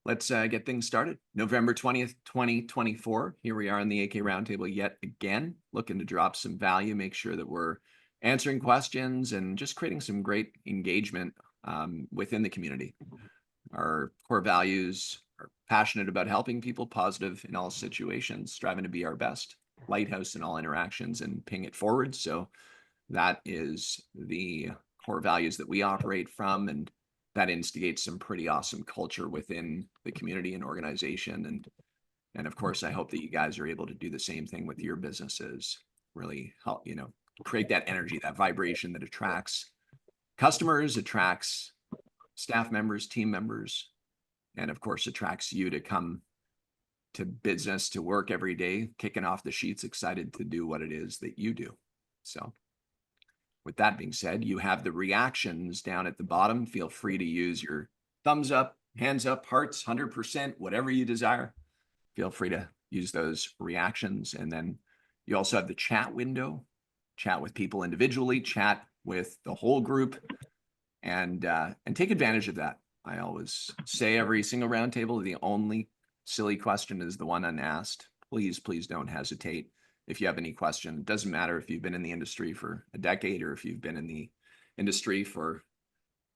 let's get things started. November 20th, 2024. Here we are on the AK Roundtable yet again, looking to drop some value, make sure that we're answering questions and just creating some great engagement within the community. Our core values are passionate about helping people, positive in all situations, striving to be our best, lighthouse in all interactions, and ping it forward. So that is the core values that we operate from, and that instigates some pretty awesome culture within the community and organization. And of course, I hope that you guys are able to do the same thing with your businesses, really help, create that energy, that vibration that attracts customers, attracts staff members, team members, and of course, attracts you to come to business, to work every day, kicking off the sheets, excited to do what it is that you do. So with that being said, you have the reactions down at the bottom. Feel free to use your thumbs up, hands up, hearts, 100%, whatever you desire. Feel free to use those reactions. And then you also have the chat window, chat with people individually, chat with the whole group, and take advantage of that. I always say every single roundtable, the only silly question is the one unasked. Please, please don't hesitate. If you have any question, it doesn't matter if you've been in the industry for a decade or if you've been in the industry for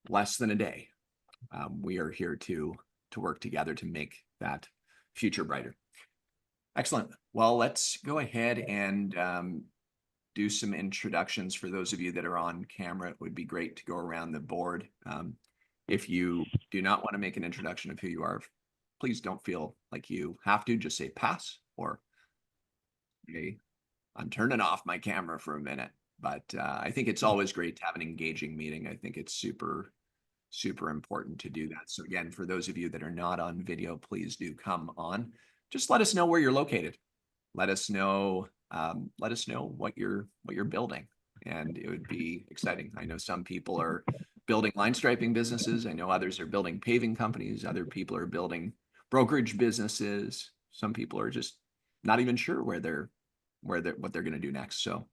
less than a day. We are here to work together to make that future brighter. Excellent. Well, let's go ahead and do some introductions for those of you that are on camera. It would be great to go around the board. If you do not want to make an introduction of who you are, please don't feel like you have to. Just say pass, or okay, I'm turning off my camera for a minute. But I think it's always great to have an engaging meeting. I think it's super, super important to do that. So again, for those of you that are not on video, please do come on. Just let us know where you're located. Let us know what you're building, and it would be exciting. I know some people are building line striping businesses. I know others are building paving companies. Other people are building brokerage businesses. Some people are just not even sure what they're going to do next. So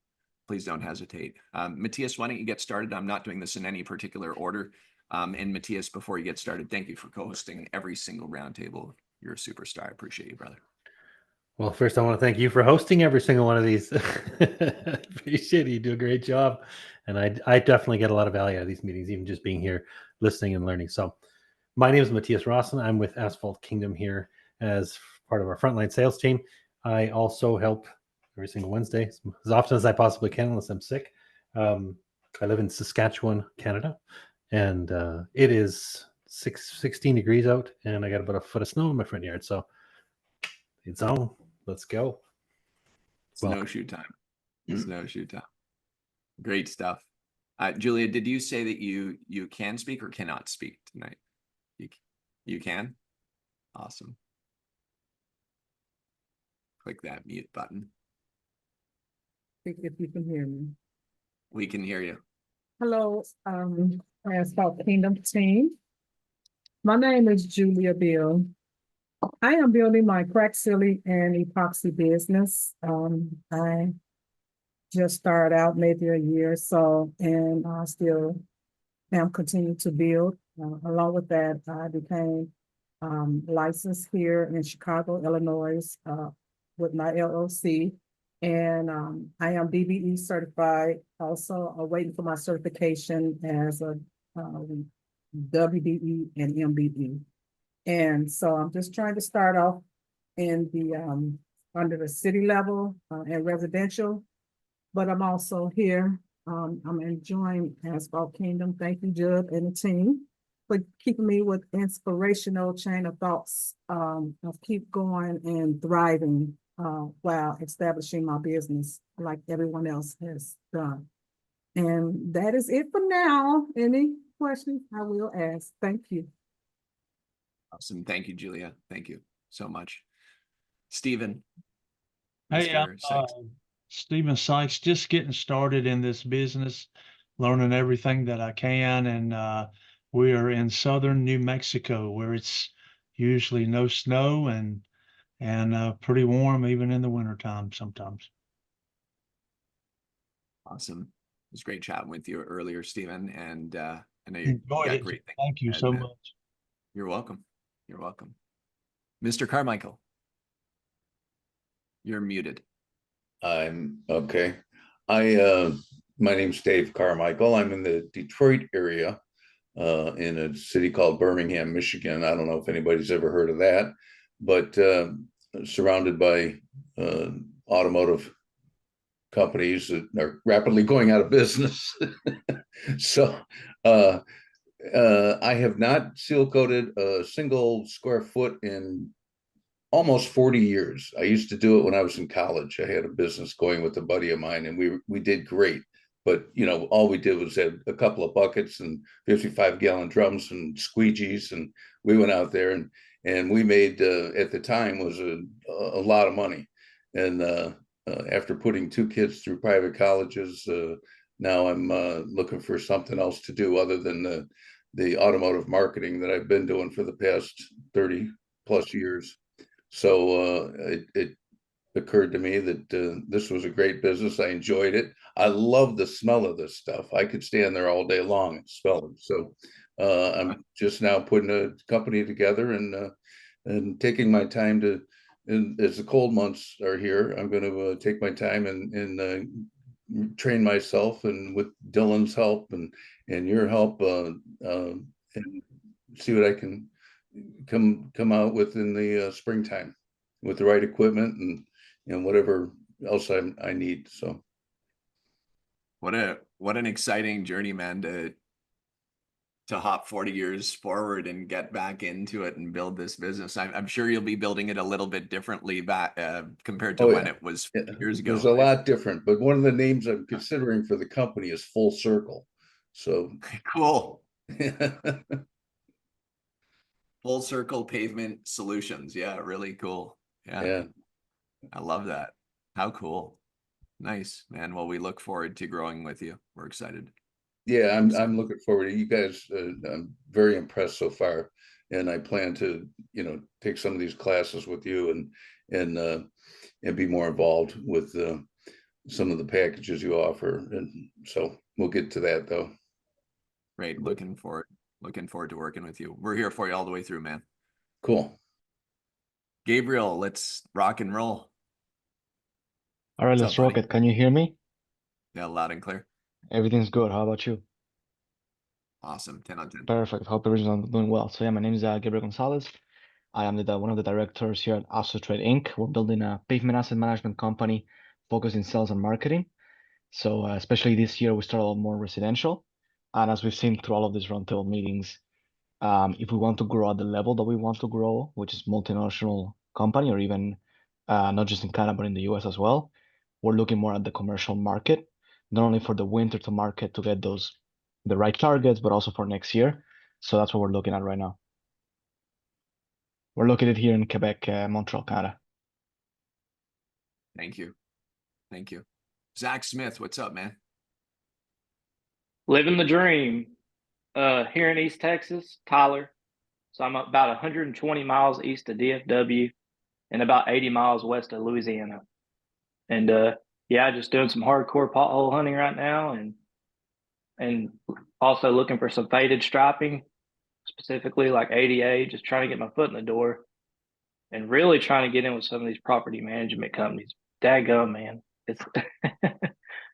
please don't hesitate. Matthias, why don't you get started? I'm not doing this in any particular order. And Matthias, before you get started, thank you for co-hosting every single roundtable. You're a superstar. I appreciate you, brother. Well, first, I want to thank you for hosting every single one of these. Appreciate it. You do a great job. And I definitely get a lot of value out of these meetings, even just being here, listening and learning. So my name is Matthias Rossen. I'm with Asphalt Kingdom here as part of our frontline sales team. I also help every single Wednesday, as often as I possibly can, unless I'm sick. I live in Saskatchewan, Canada, and it is 16 degrees out, and I got about a foot of snow in my front yard. So it's on. Let's go. Snowshoe time. Snowshoe time. Great stuff. Julia, did you say that you can speak or cannot speak tonight? You can? Awesome. Click that mute button. If you can hear me. We can hear you. Hello, Asphalt Kingdom team. My name is Julia Bill. I am building my crack sealing and epoxy business. I just started out maybe a year or so, and I still am continuing to build. Along with that, I became licensed here in Chicago, Illinois, with my LLC. And I am DBE certified, also waiting for my certification as a WBE and MBE. And so I'm just trying to start off in the under the city level and residential, but I'm also here. I'm enjoying Asphalt Kingdom. Thank you, Judd and the team, for keeping me with inspirational chain of thoughts of keep going and thriving while establishing my business like everyone else has done. And that is it for now. Any questions I will ask. Thank you. Awesome. Thank you, Julia. Thank you so much. Stephen. Hey, I'm Stephen Sykes, just getting started in this business, learning everything that I can. And we are in southern New Mexico, where it's usually no snow and pretty warm even in the wintertime sometimes. Awesome. It was great chatting with you earlier, Stephen. And I know you Enjoyed got it. great things. Thank you so much. You're welcome. You're welcome. Mr. Carmichael, you're muted. I'm okay. My name's Dave Carmichael. I'm in the Detroit area, in a city called Birmingham, Michigan. I don't know if anybody's ever heard of that, but surrounded by automotive companies that are rapidly going out of business. So I have not seal coated a single square foot in almost 40 years. I used to do it when I was in college. I had a business going with a buddy of mine, and we did great. But all we did was have a couple of buckets and 55-gallon drums and squeegees, and we went out there and we made at the time was a lot of money. And after putting 2 kids through private colleges, now I'm looking for something else to do other than the automotive marketing that I've been doing for the past 30 plus years. So it occurred to me that this was a great business. I enjoyed it. I love the smell of this stuff. I could stand there all day long and smell it. So I'm just now putting a company together and taking my time to, and as the cold months are here, I'm going to take my time and train myself, and with Dylan's help and your help, and see what I can come out with in the springtime with the right equipment and whatever else I need. So What an exciting journey, man, to hop 40 years forward and get back into it and build this business. I'm sure you'll be building it a little bit differently back compared to when it was 40 years ago. There's a lot different, but one of the names I'm considering for the company is Full Circle. So Cool. Full Circle Pavement Solutions. Yeah, really cool. Yeah. I love that. How cool. Nice, man. Well, we look forward to growing with you. We're excited. Yeah, I'm looking forward to you guys. I'm very impressed so far, and I plan to take some of these classes with you and be more involved with some of the packages you offer. And so we'll get to that though. Great. Looking forward to working with you. We're here for you all the way through, man. Cool. Gabriel, let's rock and roll. All right, let's rock it. Can you hear me? Yeah, loud and clear. Everything's good. How about you? Awesome. 10 on 10. Perfect. Hope everyone's doing well. So yeah, my name is Gabriel Gonzalez. I am one of the directors here at Asphalt Trade Inc. We're building a pavement asset management company focused in sales and marketing. So especially this year, we started a lot more residential. And as we've seen through all of these roundtable meetings, if we want to grow at the level that we want to grow, which is multinational company, or even not just in Canada, but in the US as well, we're looking more at the commercial market, not only for the winter to market to get the right targets, but also for next year. So that's what we're looking at right now. We're located here in Quebec, Montreal, Canada. Thank you. Zach Smith, what's up, man? Living the dream. Here in East Texas, Tyler. So I'm about 120 miles east of DFW and about 80 miles west of Louisiana. And yeah, just doing some hardcore pothole hunting right now, and also looking for some faded striping, specifically like ADA, just trying to get my foot in the door and really trying to get in with some of these property management companies. Daggum, man. It's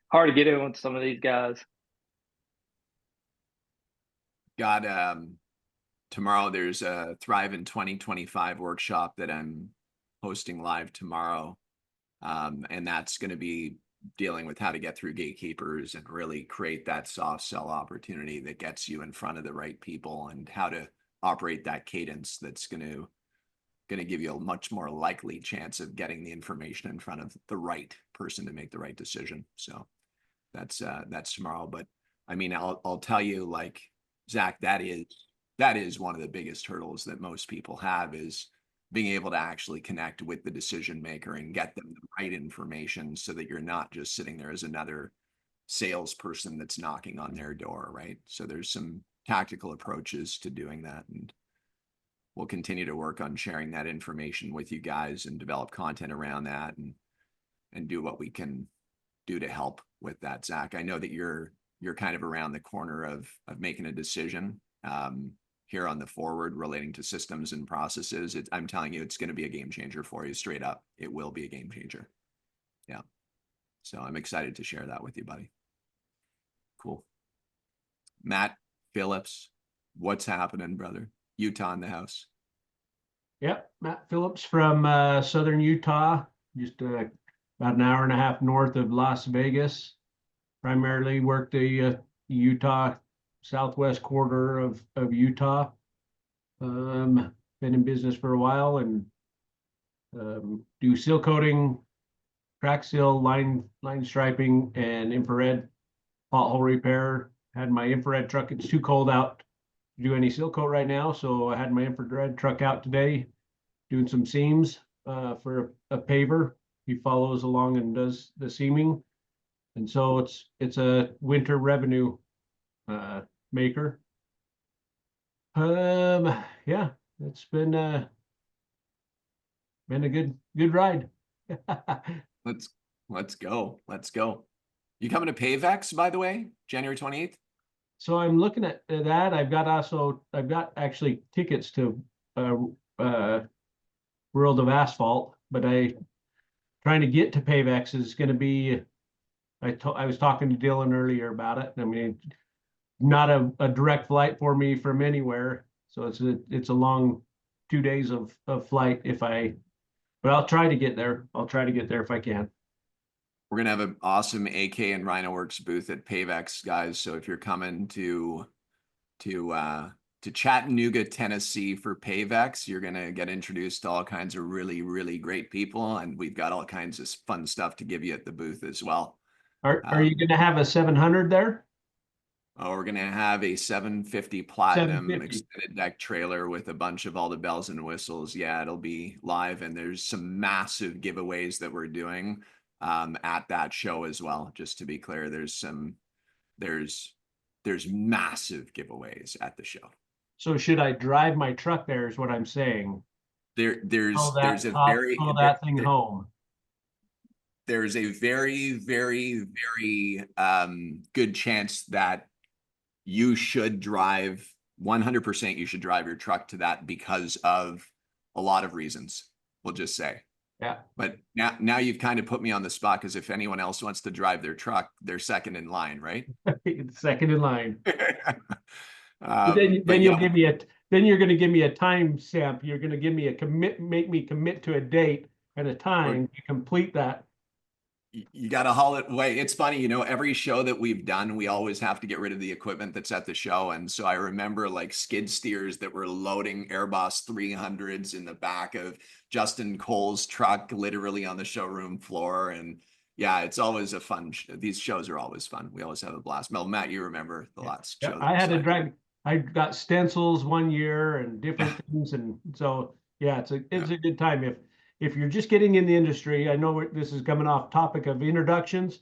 hard to get in with some of these guys. Got tomorrow there's a Thrive in 2025 workshop that I'm hosting live tomorrow. And that's going to be dealing with how to get through gatekeepers and really create that soft sell opportunity that gets you in front of the right people, and how to operate that cadence that's going to give you a much more likely chance of getting the information in front of the right person to make the right decision. So that's tomorrow. But I mean, I'll tell you, like, Zach, that is one of the biggest hurdles that most people have, is being able to actually connect with the decision maker and get them the right information, so that you're not just sitting there as another salesperson that's knocking on their door, right? So there's some tactical approaches to doing that, and we'll continue to work on sharing that information with you guys and develop content around that, and do what we can do to help with that. Zach, I know that you're kind of around the corner of making a decision. here on the forward relating to systems and processes. I'm telling you, it's going to be a game changer for you straight up. It will be a game changer. Yeah. So I'm excited to share that with you, buddy. Cool. Matt Phillips, what's happening, brother? Utah in the house. Yep, Matt Phillips from Southern Utah, just about an hour and a half north of Las Vegas. Primarily worked the Utah southwest quarter of Utah. Been in business for a while and do seal coating, crack seal, line striping, and infrared pothole repair. Had my infrared truck. It's too cold out to do any seal coat right now, so I had my infrared truck out today doing some seams for a paver. He follows along and does the seaming, and so it's a winter revenue maker. Yeah, it's been a good ride. Let's go. You coming to PaveX, by the way, January 28th? So I'm looking at that. I've got actually tickets to World of Asphalt, but trying to get to PaveX is going to be. I was talking to Dylan earlier about it. I mean, not a direct flight for me from anywhere, so it's a long 2 days of flight but I'll try to get there. I'll try to get there if I can. We're gonna have an awesome AK and RhinoWorks booth at PaveX, guys. So if you're coming to Chattanooga, Tennessee for PaveX, you're gonna get introduced to all kinds of really, really great people, and we've got all kinds of fun stuff to give you at the booth as well. Are you going to have a 700 there? Oh, we're gonna have a 750 Platinum 750. extended deck trailer with a bunch of all the bells and whistles. Yeah, it'll be live, and there's some massive giveaways that we're doing at that show as well. Just to be clear, there's massive giveaways at the show. So should I drive my truck there? Is what I'm saying. There's a very, very, very good chance that you should drive 100%. You should drive your truck to that because of a lot of reasons. We'll just say. Yeah. But now you've kind of put me on the spot, because if anyone else wants to drive their truck, they're second in line, right? Second in line. Then you'll give me you're going to give me a time stamp. You're going to give me make me commit to a date and a time to complete that. You got to haul it away. It's funny, every show that we've done, we always have to get rid of the equipment that's at the show. And so I remember like skid steers that were loading Airbus 300s in the back of Justin Cole's truck, literally on the showroom floor. And yeah, it's always a fun. These shows are always fun. We always have a blast. Well, Matt, you remember the last show. I had to drag. I got stencils one year and different things, and so yeah, it's a good time if you're just getting in the industry. I know this is coming off topic of introductions,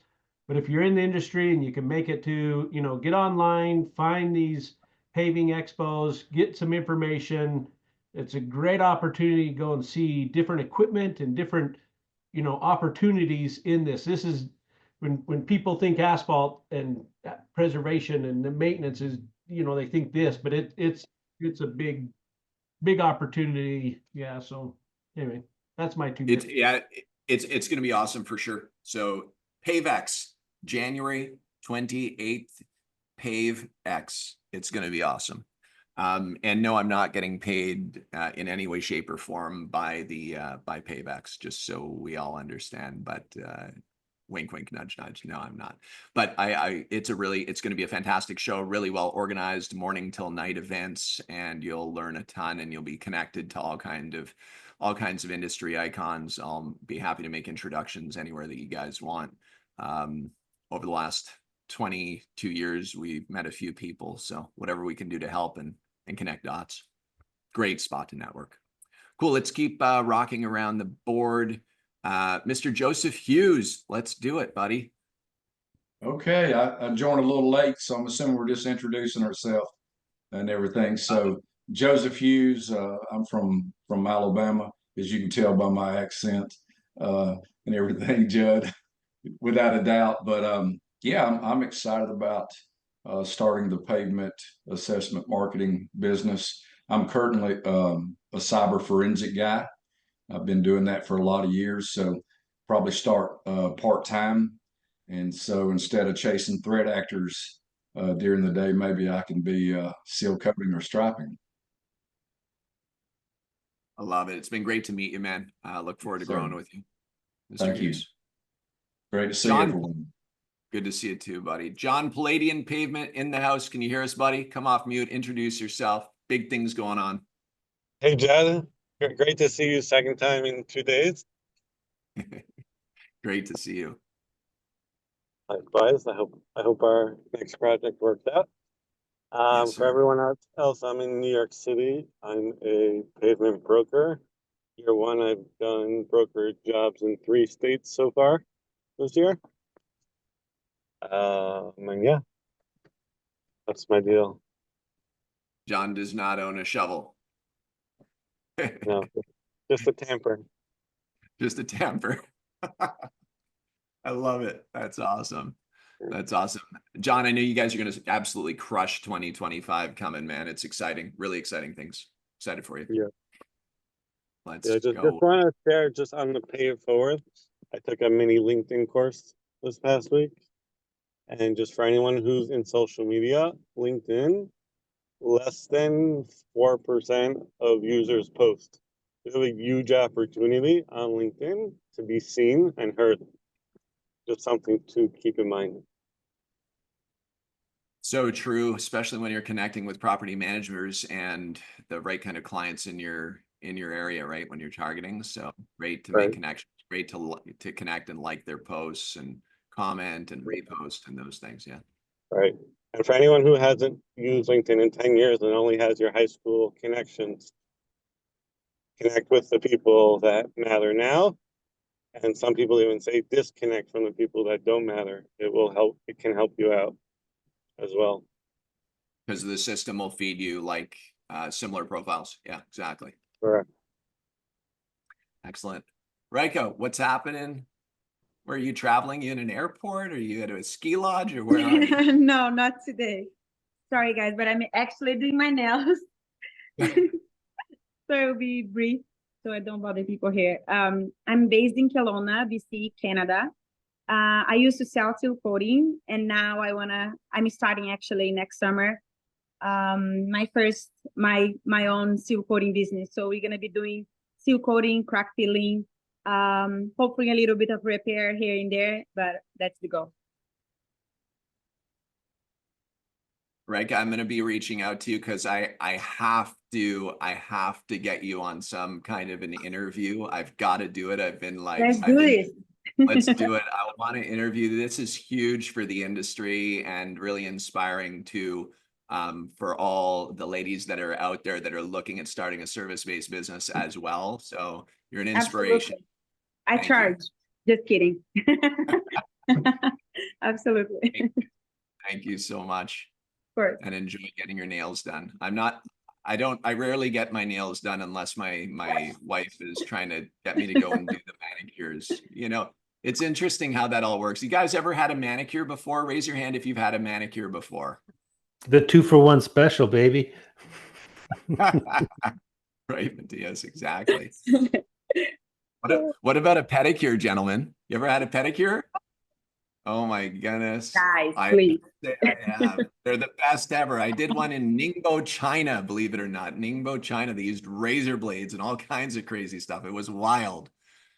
but if you're in the industry and you can make it to, get online, find these paving expos, get some information. It's a great opportunity to go and see different equipment and different, opportunities in this. This is when people think asphalt and preservation and the maintenance is, they think this, but it's a big opportunity. Yeah. So anyway, that's my 2 minutes. It's going to be awesome for sure. So PaveX, January 28th, PaveX. It's going to be awesome. And no, I'm not getting paid in any way, shape, or form by PaveX, just so we all understand. But wink, wink, nudge, nudge. No, I'm not. But it's going to be a fantastic show, really well organized, morning till night events, and you'll learn a ton, and you'll be connected to all kinds of industry icons. I'll be happy to make introductions anywhere that you guys want. Over the last 22 years, we've met a few people, so whatever we can do to help and connect dots. Great spot to network. Cool. Let's keep rocking around the board. Mr. Joseph Hughes, let's do it, buddy. Okay, I joined a little late, so I'm assuming we're just introducing ourselves and everything. So Joseph Hughes, I'm from Alabama, as you can tell by my accent and everything, Judd, without a doubt. But yeah, I'm excited about starting the pavement assessment marketing business. I'm currently a cyber forensic guy. I've been doing that for a lot of years, so probably start part-time. And so instead of chasing threat actors during the day, maybe I can be seal coating or striping. I love it. It's been great to meet you, man. I look forward to Sir. growing with you. Mr. Thank you. Hughes. Great to see John, everyone. good to see you too, buddy. John Palladian Pavement in the house. Can you hear us, buddy? Come off mute, introduce yourself. Big things going on. Hey, Judd. Great to see you second time in 2 days. Great to see you. Likewise, I hope our next project works out. Yes, For sir. everyone else, I'm in New York City. I'm a pavement broker. Year one, I've done broker jobs in 3 states so far this year. And yeah, that's my deal. John does not own a shovel. No, just a tamper. Just a tamper. I love it. That's awesome. That's awesome. John, I know you guys are going to absolutely crush 2025 coming, man. It's exciting. Really exciting things. Excited for you. Yeah. Let's Yeah, just go. want to share just on the pay it forward. I took a mini LinkedIn course this past week. And just for anyone who's in social media, LinkedIn, less than 4% of users post. There's a huge opportunity on LinkedIn to be seen and heard. Just something to keep in mind. So true, especially when you're connecting with property managers and the right kind of clients in your area, right? When you're targeting. So great to make connections, great to connect and like their posts and comment and repost and those things. Yeah. Right. And for anyone who hasn't used LinkedIn in 10 years and only has your high school connections, connect with the people that matter now. And some people even say disconnect from the people that don't matter. It can help you out as well. Because the system will feed you like similar profiles. Yeah, exactly. Correct. Excellent. Raiko, what's happening? Where are you traveling? You in an airport? Are you at a ski lodge or where are you? No, not today. Sorry, guys, but I'm actually doing my nails. So it'll be brief so I don't bother people here. I'm based in Kelowna, BC, Canada. I used to sell seal coating, and now I'm starting actually next summer. My own seal coating business. So we're gonna be doing seal coating, crack filling, hopefully a little bit of repair here and there, but that's the goal. Right, I'm going to be reaching out to you because I have to get you on some kind of an interview. I've got to do it. I've been like, let's do it. Let's do it. I want to interview. This is huge for the industry and really inspiring to for all the ladies that are out there that are looking at starting a service-based business as well. So you're an inspiration. Absolutely. I charge. Just kidding. Absolutely. Thank you so much. And enjoy getting your nails done. I rarely get my nails done unless my wife is trying to get me to go and do the manicures. You know, it's interesting how that all works. You guys ever had a manicure before? Raise your hand if you've had a manicure before. The 2-for-1 special, baby. Right, Matthias, exactly. What about a pedicure, gentlemen? You ever had a pedicure? Oh my goodness. Guys, please. I have. They're the best ever. I did one in Ningbo, China, believe it or not. Ningbo, China. They used razor blades and all kinds of crazy stuff. It was wild.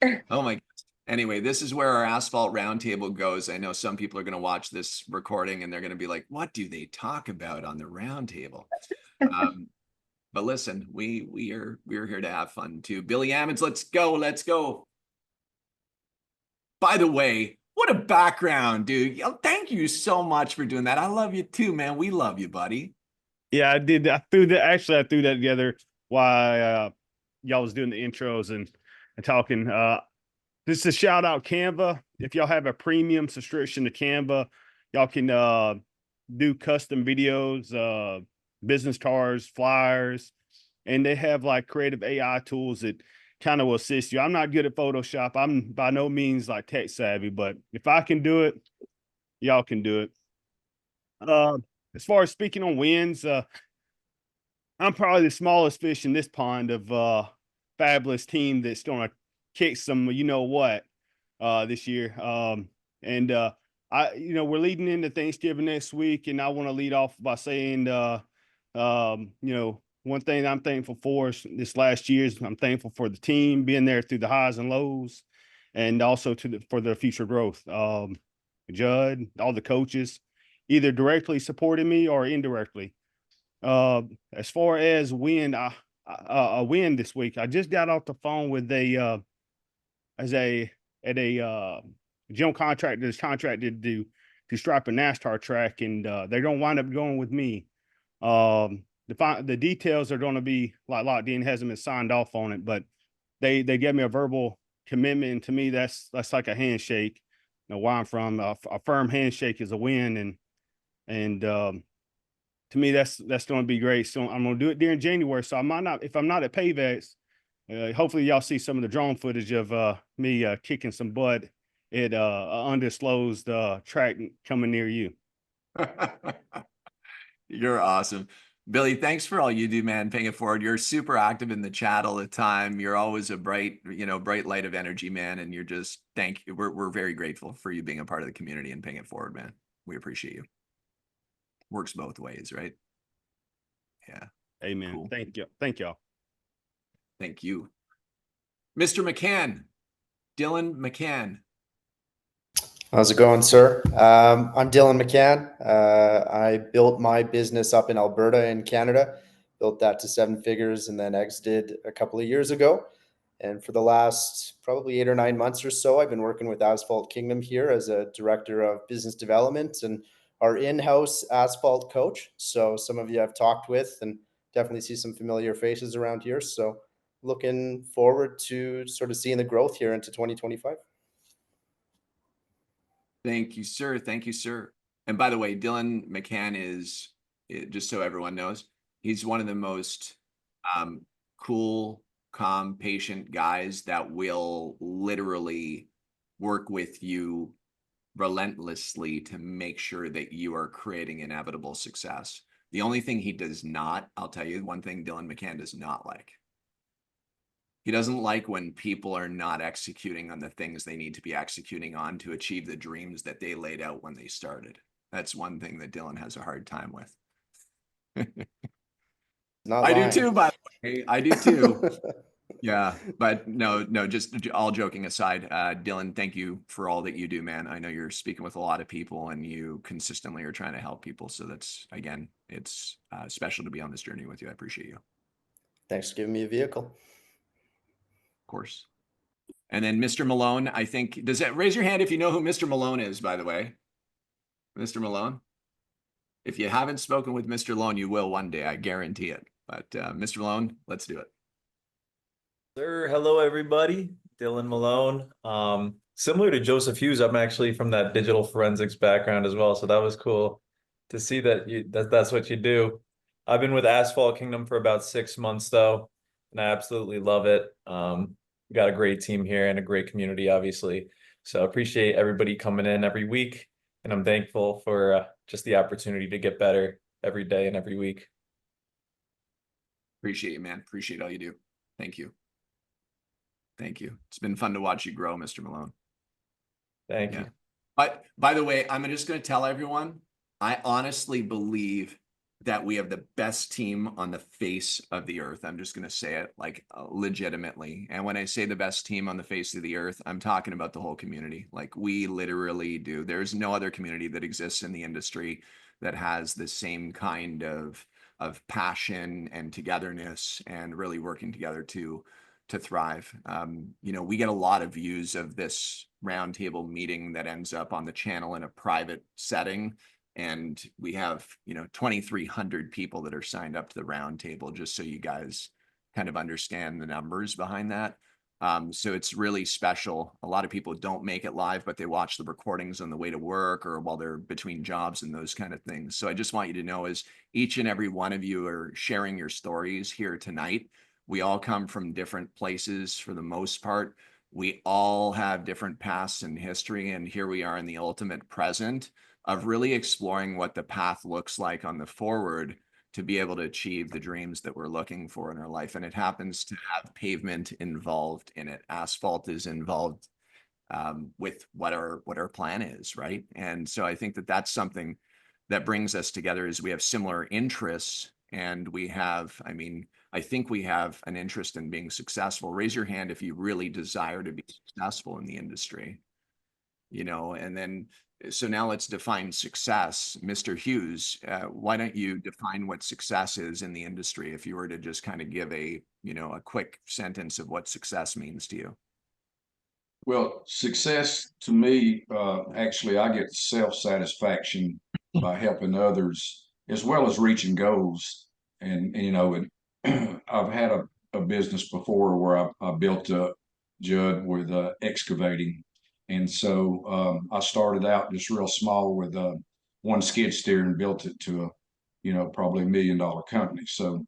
Oh my goodness. Anyway, this is where our asphalt roundtable goes. I know some people are going to watch this recording and they're going to be like, what do they talk about on the roundtable? But listen, we're here to have fun too. Billy Ammons, let's go. By the way, what a background, dude. Thank you so much for doing that. I love you too, man. We love you, buddy. Yeah, I did. I threw that together while y'all was doing the intros and talking. This is a shout out Canva. If y'all have a premium subscription to Canva, y'all can do custom videos, business cards, flyers, and they have like creative AI tools that kind of will assist you. I'm not good at Photoshop. I'm by no means like tech savvy, but if I can do it, y'all can do it. as far as speaking on wins, I'm probably the smallest fish in this pond of fabulous team that's going to kick some, you know what, this year. We're leading into Thanksgiving next week, and I want to lead off by saying, one thing I'm thankful for is this last year is I'm thankful for the team being there through the highs and lows, and also for the future growth. Judd, all the coaches, either directly supporting me or indirectly. As far as win, a win this week, I just got off the phone with a general contractor that's contracted to stripe a NASCAR track, and they're gonna wind up going with me. The details are going to be locked in, hasn't been signed off on it, but they gave me a verbal commitment, and to me that's like a handshake. You know, where I'm from, a firm handshake is a win, and to me that's going to be great. So I'm going to do it during January. So I might not, if I'm not at Payvex, hopefully y'all see some of the drone footage of me kicking some butt at an undisclosed track coming near you. You're awesome. Billy, thanks for all you do, man. Paying it forward. You're super active in the chat all the time. You're always a bright light of energy, man. And you're just, thank you. We're very grateful for you being a part of the community and paying it forward, man. We appreciate you. Works both ways, right? Yeah. Amen. Cool. Thank you. Thank y'all. Thank you. Mr. McCann, Dylan McCann. How's it going, sir? I'm Dylan McCann. I built my business up in Alberta in Canada, built that to 7 figures, and then exited a couple of years ago. And for the last probably 8 or 9 months or so, I've been working with Asphalt Kingdom here as a director of business development and our in-house asphalt coach. So some of you I've talked with and definitely see some familiar faces around here. So looking forward to sort of seeing the growth here into 2025. Thank you, sir. Thank you, sir. And by the way, Dylan McCann is, just so everyone knows, he's one of the most cool, calm, patient guys that will literally work with you relentlessly to make sure that you are creating inevitable success. The only thing he does not, I'll tell you one thing Dylan McCann does not like. He doesn't like when people are not executing on the things they need to be executing on to achieve the dreams that they laid out when they started. That's one thing that Dylan has a hard time with. I do too, by the way. I do too. Yeah, but no, just all joking aside, Dylan, thank you for all that you do, man. I know you're speaking with a lot of people and you consistently are trying to help people. So that's, again, it's special to be on this journey with you. I appreciate you. Thanks for giving me a vehicle. Of course. And then Mr. Malone, I think, does that raise your hand if you know who Mr. Malone is, by the way? Mr. Malone? If you haven't spoken with Mr. Malone, you will one day, I guarantee it. But Mr. Malone, let's do it. Sir, hello everybody. Dylan Malone. Similar to Joseph Hughes, I'm actually from that digital forensics background as well. So that was cool to see that that's what you do. I've been with Asphalt Kingdom for about 6 months though, and I absolutely love it. We got a great team here and a great community, obviously. So I appreciate everybody coming in every week, and I'm thankful for just the opportunity to get better every day and every week. Appreciate you, man. Appreciate all you do. Thank you. Thank you. It's been fun to watch you grow, Mr. Malone. Thank you. But by the way, I'm just going to tell everyone, I honestly believe that we have the best team on the face of the earth. I'm just going to say it like legitimately. And when I say the best team on the face of the earth, I'm talking about the whole community. Like we literally do. There's no other community that exists in the industry that has the same kind of passion and togetherness and really working together to thrive. We get a lot of views of this roundtable meeting that ends up on the channel in a private setting. And we have, 2,300 people that are signed up to the roundtable, just so you guys kind of understand the numbers behind that. So it's really special. A lot of people don't make it live, but they watch the recordings on the way to work or while they're between jobs and those kind of things. So I just want you to know, as each and every one of you are sharing your stories here tonight, we all come from different places for the most part. We all have different pasts and history, and here we are in the ultimate present of really exploring what the path looks like on the forward to be able to achieve the dreams that we're looking for in our life. And it happens to have pavement involved in it. Asphalt is involved with what our plan is, right? And so I think that that's something that brings us together, is we have similar interests, and we have, I mean, I think we have an interest in being successful. Raise your hand if you really desire to be successful in the industry, you know. And then, so now let's define success. Mr. Hughes, why don't you define what success is in the industry, if you were to just kind of give a, you know, a quick sentence of what success means to you? Well, success to me, actually, I get self-satisfaction by helping others as well as reaching goals. And you know, and I've had a business before where I built a Judd with excavating. And so I started out just real small with one skid steer and built it to a, you know, probably $1 million company. So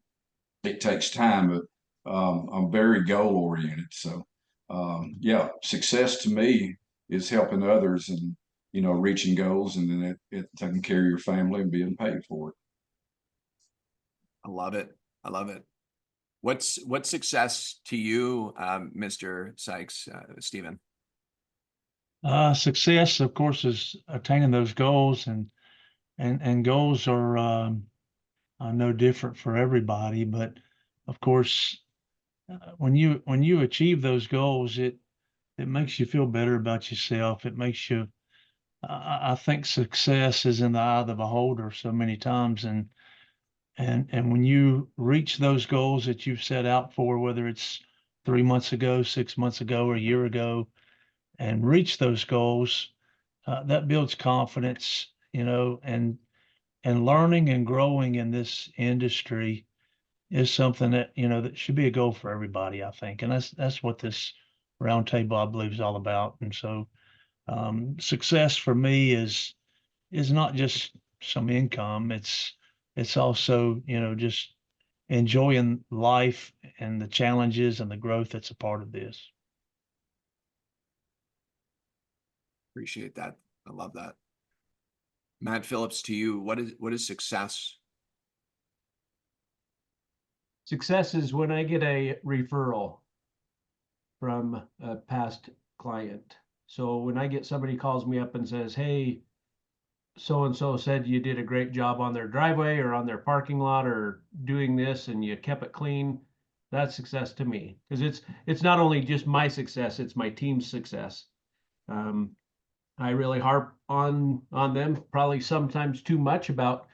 it takes time, but I'm very goal oriented. So yeah, success to me is helping others and, you know, reaching goals, and then it taking care of your family and being paid for it. I love it. I love it. What's success to you, Mr. Sykes, Stephen? Success, of course, is attaining those goals, and goals are no different for everybody. But of course, when you achieve those goals, it makes you feel better about yourself. It makes you, I think success is in the eye of the beholder so many times, and when you reach those goals that you've set out for, whether it's 3 months ago, 6 months ago, or a year ago, and reach those goals, that builds confidence, you know, and learning and growing in this industry is something that, you know, that should be a goal for everybody, I think. And that's what this roundtable, I believe, is all about. And so success for me is not just some income. It's also, you know, just enjoying life and the challenges and the growth that's a part of this. Appreciate that. I love that. Matt Phillips, to you, what is success? Success is when I get a referral from a past client. So when I get somebody calls me up and says, hey, so-and-so said you did a great job on their driveway or on their parking lot or doing this and you kept it clean, that's success to me. Because it's not only just my success, it's my team's success. I really harp on them, probably sometimes too much, about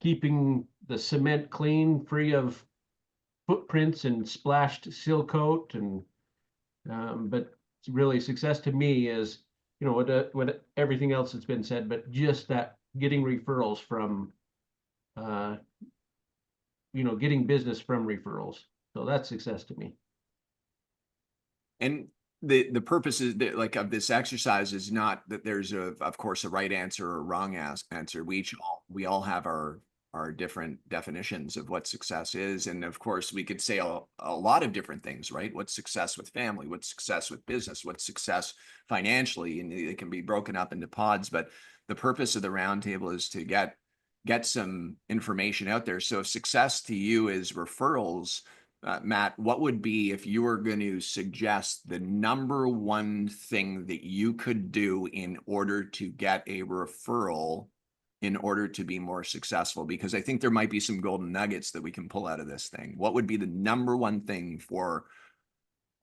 keeping the cement clean, free of footprints and splashed seal coat. And but really success to me is, you know, what everything else that's been said, but just that getting referrals from, you know, getting business from referrals. So that's success to me. And the purpose is that, like, of this exercise is not that there's of course a right answer or a wrong answer. We all have our different definitions of what success is. And of course we could say a lot of different things, right? What's success with family? What's success with business? What's success financially? And it can be broken up into pods, but the purpose of the roundtable is to get some information out there. So if success to you is referrals, Matt, what would be, if you were going to suggest the number one thing that you could do in order to get a referral in order to be more successful? Because I think there might be some golden nuggets that we can pull out of this thing. What would be the number one thing for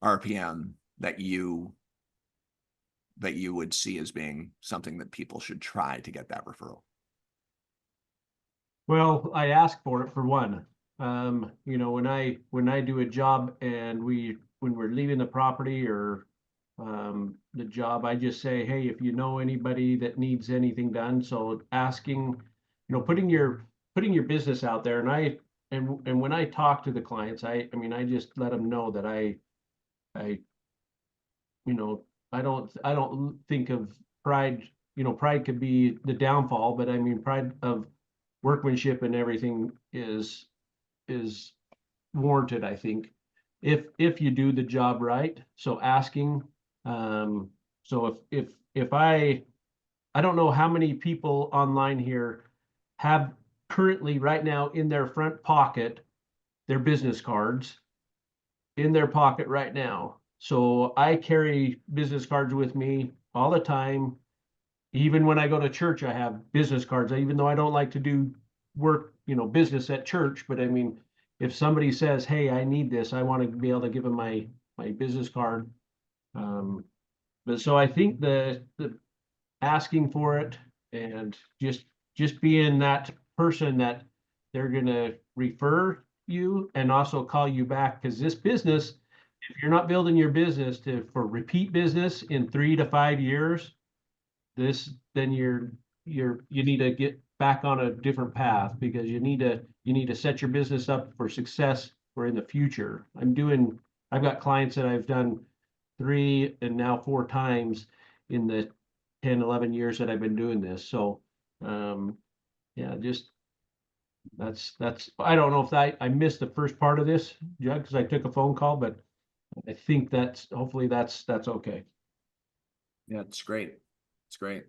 RPM that you would see as being something that people should try to get that referral? Well, I ask for it, for one. You know, when I do a job and when we're leaving the property or the job, I just say, hey, if you know anybody that needs anything done. So asking, you know, putting your business out there. And when I talk to the clients, I mean, I just let them know that I, you know, I don't think of pride, you know, pride could be the downfall, but I mean, pride of workmanship and everything is warranted, I think, if you do the job right. So asking, so if I I don't know how many people online here have currently right now in their front pocket their business cards in their pocket right now. So I carry business cards with me all the time. Even when I go to church, I have business cards, even though I don't like to do work, business at church. But I mean, if somebody says, hey, I need this, I want to be able to give them my business card. But so I think the asking for it and just being that person that they're gonna refer you and also call you back, because this business, if you're not building your business for repeat business in 3 to 5 years, then you need to get back on a different path, because you need to set your business up for success for in the future. I've got clients that I've done 3 and now 4 times in the 10, 11 years that I've been doing this. So, yeah, just that's, I don't know if I missed the first part of this, Judd, because I took a phone call, but I think hopefully that's okay. Yeah, it's great. It's great.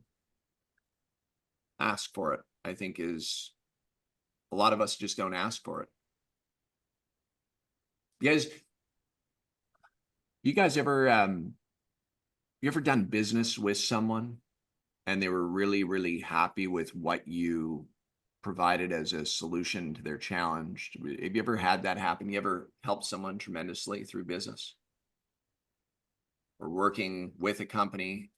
Ask for it, I think, is a lot of us just don't ask for it. You guys ever you ever done business with someone and they were really, really happy with what you provided as a solution to their challenge? Have you ever had that happen? You ever helped someone tremendously through business or working with a company?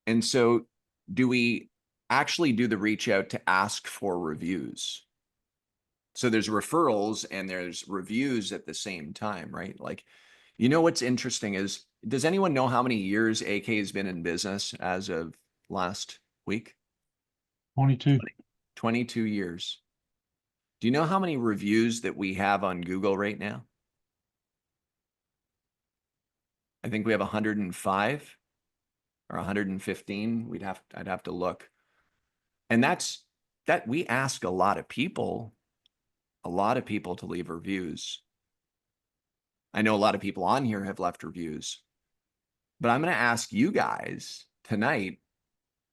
And so do we actually do the reach out to ask for reviews? So there's referrals and there's reviews at the same time, right? Like, what's interesting is, does anyone know how many years AK has been in business as of last week? 22. 22 years. Do you know how many reviews that we have on Google right now? I think we have 105 or 115. I'd have to look. And that we ask a lot of people to leave reviews. I know a lot of people on here have left reviews, but I'm going to ask you guys tonight,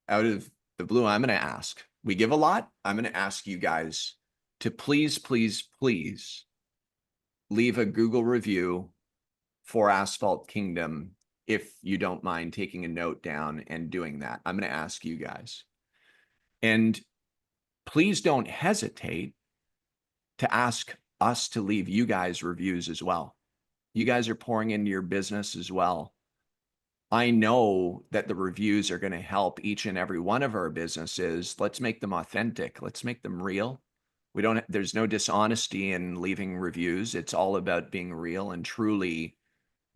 out of the blue, I'm going to ask. We give a lot. I'm going to ask you guys to please, please, please leave a Google review for Asphalt Kingdom, if you don't mind taking a note down and doing that. I'm going to ask you guys. And please don't hesitate to ask us to leave you guys reviews as well. You guys are pouring into your business as well. I know that the reviews are going to help each and every one of our businesses. Let's make them authentic. Let's make them real. There's no dishonesty in leaving reviews. It's all about being real and truly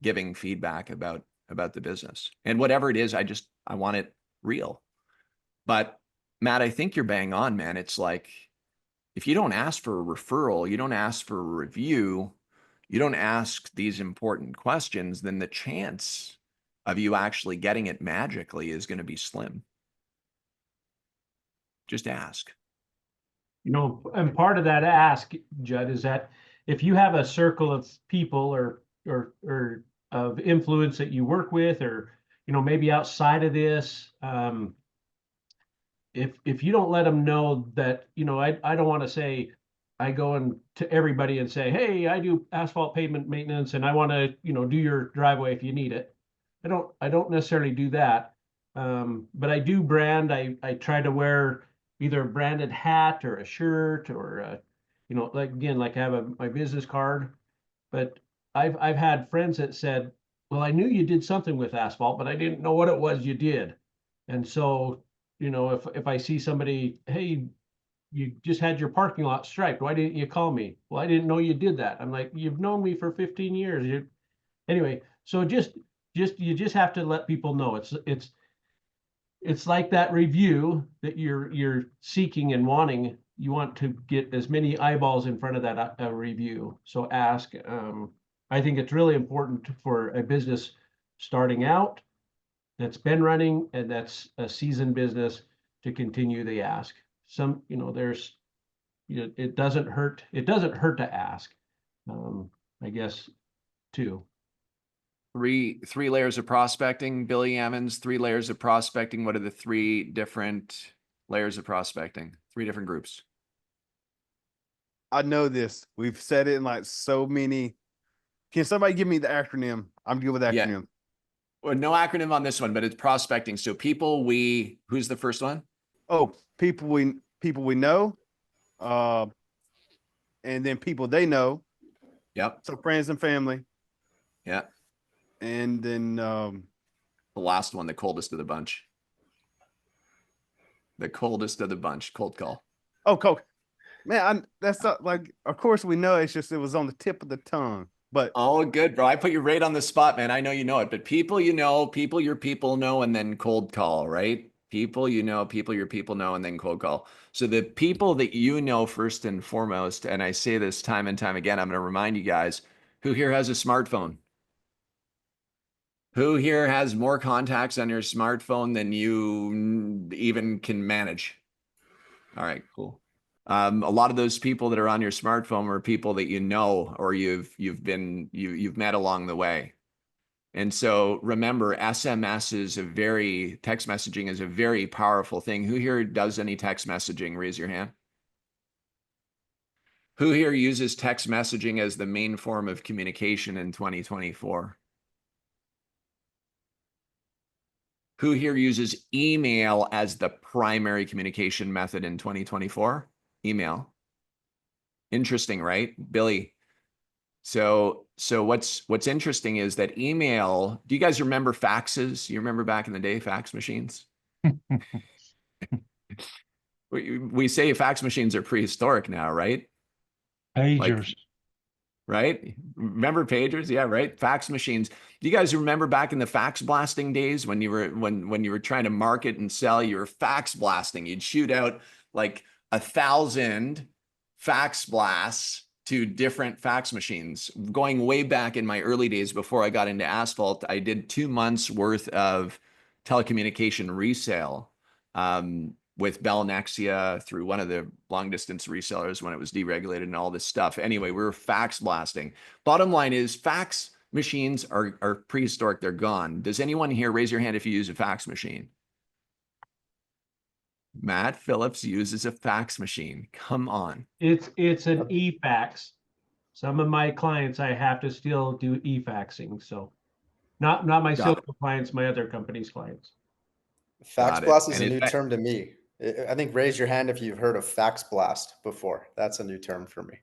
giving feedback about the business. And whatever it is, I want it real. But Matt, I think you're bang on, man. It's like, if you don't ask for a referral, you don't ask for a review, you don't ask these important questions, then the chance of you actually getting it magically is going to be slim. Just ask. And part of that ask, Judd, is that if you have a circle of people or of influence that you work with, or maybe outside of this, if you don't let them know that, I don't want to say, I go in to everybody and say, hey, I do asphalt pavement maintenance and I want to, do your driveway if you need it. I don't necessarily do that. But I do brand. I try to wear either a branded hat or a shirt, or like I have my business card. But I've had friends that said, well, I knew you did something with asphalt, but I didn't know what it was you did. And so, if I see somebody, hey, you just had your parking lot striped, why didn't you call me? Well, I didn't know you did that. I'm like, you've known me for 15 years. Anyway, so you just have to let people know. It's like that review that you're seeking and wanting. You want to get as many eyeballs in front of that review. So ask. I think it's really important for a business starting out that's been running and that's a seasoned business to continue the ask. It doesn't hurt to ask, I guess, too. Three layers of prospecting. Billy Ammons, 3 layers of prospecting. What are the 3 different layers of prospecting? 3 different groups. I know this. We've said it in like so many. Can somebody give me the acronym? I'm good with acronym. Yeah. Well, no acronym on this one, but it's prospecting. So who's the first one? Oh, people we know, and then people they know. Yep. So friends and family. Yeah. And then the last one, the coldest of the bunch. The coldest of the bunch, cold call. Oh, cold. Man, that's not like, of course we know, it's just it was on the tip of the tongue. But oh, good, bro. I put you right on the spot, man. I know you know it, but people you know, people your people know, and then cold call, right? People you know, people your people know, and then cold call. So the people that you know first and foremost, and I say this time and time again, I'm going to remind you guys, who here has a smartphone? Who here has more contacts on your smartphone than you even can manage? All right, cool. A lot of those people that are on your smartphone are people that you know or you've met along the way. And so remember, SMS is text messaging is a very powerful thing. Who here does any text messaging? Raise your hand. Who here uses text messaging as the main form of communication in 2024? Who here uses email as the primary communication method in 2024? Email. Interesting, right, Billy? So what's interesting is that email, do you guys remember faxes? You remember back in the day, fax machines? We say fax machines are prehistoric now, right? Pagers. Right? Remember pagers? Yeah, right. Fax machines. Do you guys remember back in the fax blasting days when you were trying to market and sell, you were fax blasting? You'd shoot out like 1,000 fax blasts to different fax machines. Going way back in my early days before I got into asphalt, I did 2 months worth of telecommunication resale with Bell Nexia through one of the long distance resellers when it was deregulated and all this stuff. Anyway, we were fax blasting. Bottom line is fax machines are prehistoric. They're gone. Does anyone here raise your hand if you use a fax machine? Matt Phillips uses a fax machine. Come on. It's an e-fax. Some of my clients, I have to still do e-faxing. So not my Silco clients, my other company's clients. Fax blast is a new term to me. I think raise your hand if you've heard of fax blast before. That's a new term for me.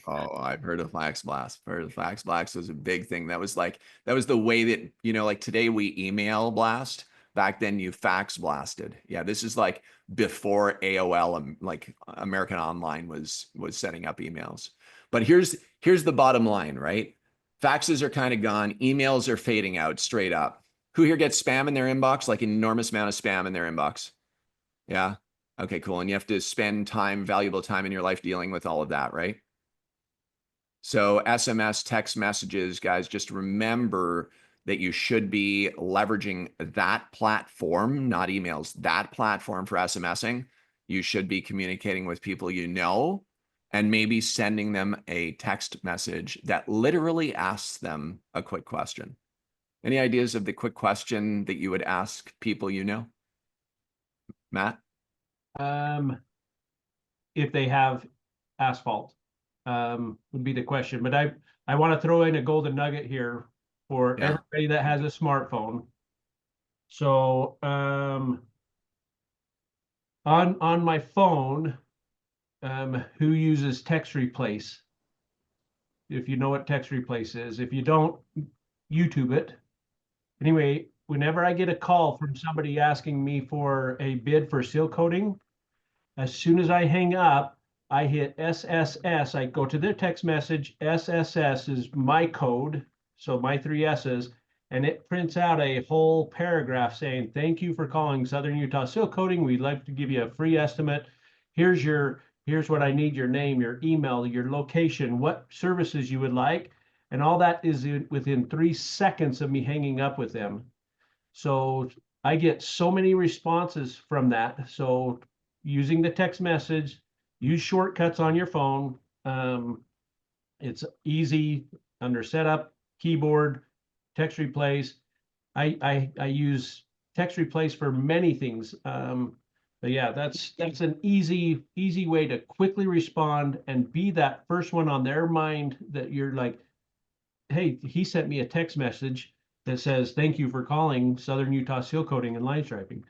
Oh, I've heard of fax blast. Fax blast was a big thing. That was the way that, like today we email blast. Back then you fax blasted. Yeah, this is like before AOL, like American Online was setting up emails. But here's the bottom line, right? Faxes are kind of gone. Emails are fading out straight up. Who here gets spam in their inbox? Like an enormous amount of spam in their inbox. Yeah. Okay, cool. And you have to spend valuable time in your life dealing with all of that, right? So SMS, text messages, guys, just remember that you should be leveraging that platform, not emails, that platform for SMSing. You should be communicating with people you know, and maybe sending them a text message that literally asks them a quick question. Any ideas of the quick question that you would ask people you know? Matt? If they have asphalt, would be the question. But I want to throw in a golden nugget here for everybody that has a smartphone. So on my phone, who uses text replace? If you know what text replace is. If you don't, YouTube it. Anyway, whenever I get a call from somebody asking me for a bid for seal coating, as soon as I hang up, I hit SSS. I go to their text message. SSS is my code, so my 3 S's, and it prints out a whole paragraph saying, "Thank you for calling Southern Utah Seal Coating. We'd like to give you a free estimate. Here's what I need: your name, your email, your location, what services you would like." And all that is within 3 seconds of me hanging up with them. So I get so many responses from that. So using the text message, use shortcuts on your phone. It's easy under setup, keyboard, text replays. I use text replays for many things. But yeah, that's an easy way to quickly respond and be that first one on their mind that you're like, hey, he sent me a text message that says, thank you for calling Southern Utah Seal Coating and Line Striping.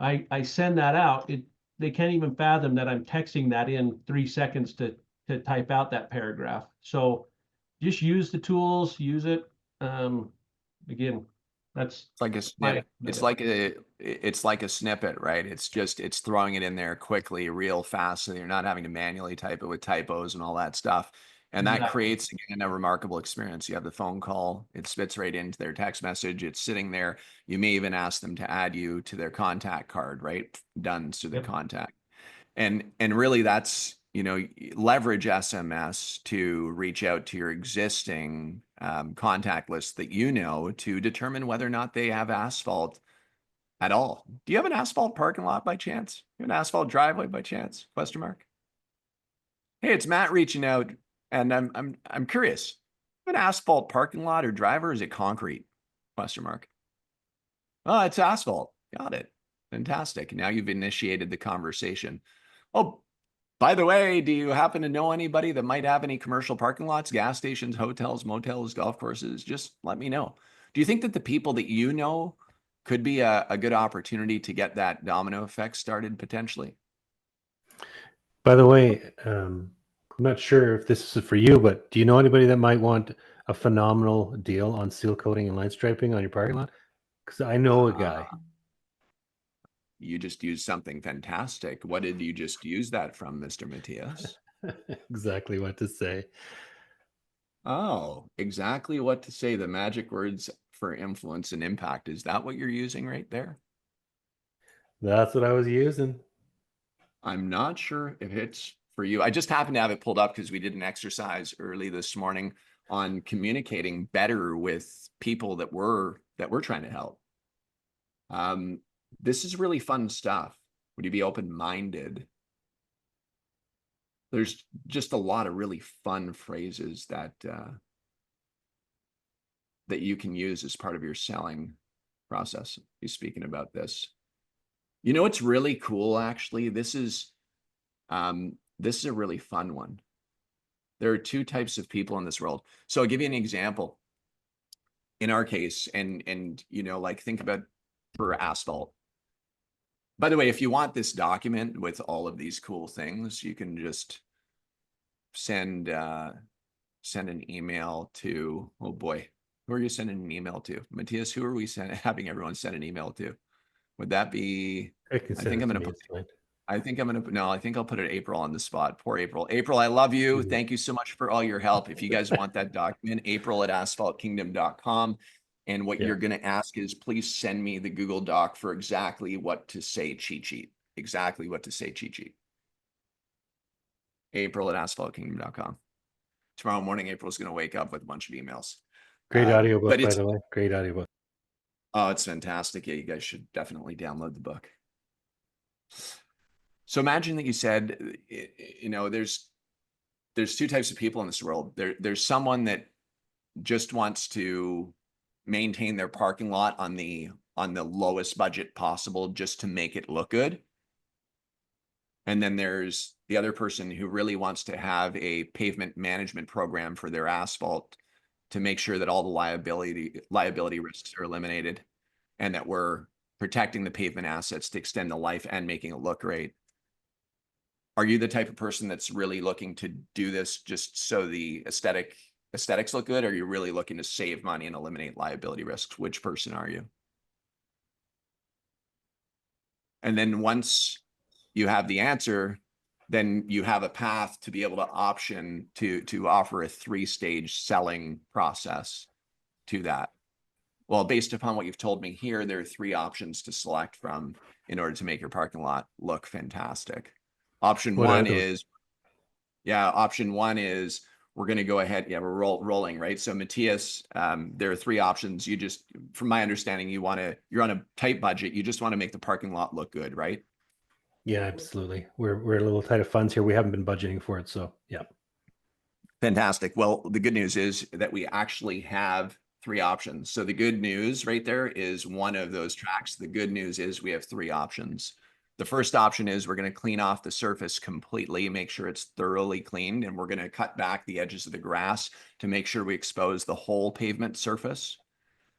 I send that out. They can't even fathom that I'm texting that in 3 seconds to type out that paragraph. So just use the tools, use it. Again, that's It's like a snippet. It's like a snippet, right? It's throwing it in there quickly, real fast, so you're not having to manually type it with typos and all that stuff. And that creates, again, a remarkable experience. You have the phone call, it spits right into their text message, it's sitting there. You may even ask them to add you to their contact card, right? Done to the contact. And really that's, leverage SMS to reach out to your existing contact list that to determine whether or not they have asphalt at all. Do you have an asphalt parking lot by chance? You have an asphalt driveway by chance? Question mark. Hey, it's Matt reaching out, and I'm curious. An asphalt parking lot or driver, or is it concrete? Question mark. Oh, it's asphalt. Got it. Fantastic. Now you've initiated the conversation. Oh, by the way, do you happen to know anybody that might have any commercial parking lots, gas stations, hotels, motels, golf courses? Just let me know. Do you think that the people that could be a good opportunity to get that domino effect started potentially? By the way, I'm not sure if this is for you, but do you know anybody that might want a phenomenal deal on seal coating and line striping on your parking lot? Because I know a guy. You just used something fantastic. What did you just use that from, Mr. Matthias? Exactly what to say. Oh, exactly what to say. The magic words for influence and impact. Is that what you're using right there? That's what I was using. I'm not sure if it's for you. I just happened to have it pulled up because we did an exercise early this morning on communicating better with people that we're trying to help. This is really fun stuff. Would you be open-minded? There's just a lot of really fun phrases that you can use as part of your selling process. He's speaking about this. It's really cool, actually. This is a really fun one. There are two types of people in this world. So I'll give you an example. In our case, and like think about for asphalt. By the way, if you want this document with all of these cool things, you can just send an email to, oh boy, who are you sending an email to? Matthias, who are we having everyone send an email to? Would that be, I think I'm going to put it April on the spot. Poor April. April, I love you. Thank you so much for all your help. If you guys want that document, april@asphaltkingdom.com. And what you're going to ask is, please send me the Google Doc for exactly what to say cheat sheet. Exactly what to say cheat sheet. April@asphaltkingdom.com. Tomorrow morning, April's going to wake up with a bunch of emails. Great audiobook, by the way. Great audiobook. Oh, it's fantastic. Yeah, you guys should definitely download the book. So imagine that you said, there's two types of people in this world. There's someone that just wants to maintain their parking lot on the lowest budget possible just to make it look good. And then there's the other person who really wants to have a pavement management program for their asphalt to make sure that all the liability risks are eliminated and that we're protecting the pavement assets to extend the life and making it look great. Are you the type of person that's really looking to do this just so the aesthetics look good? Or are you really looking to save money and eliminate liability risks? Which person are you? And then once you have the answer, then you have a path to be able to offer a 3-stage selling process to that. Well, based upon what you've told me here, there are 3 options to select from in order to make your parking lot look fantastic. Option one is we're going to go ahead. Yeah, we're rolling, right? So Matthias, there are 3 options. You just, from my understanding, you're on a tight budget. You just want to make the parking lot look good, right? Yeah, absolutely. We're a little tight of funds here. We haven't been budgeting for it. So yeah. Fantastic. Well, the good news is that we actually have three options. So the good news right there is one of those tracks. The good news is we have three options. The first option is we're going to clean off the surface completely, make sure it's thoroughly cleaned, and we're going to cut back the edges of the grass to make sure we expose the whole pavement surface.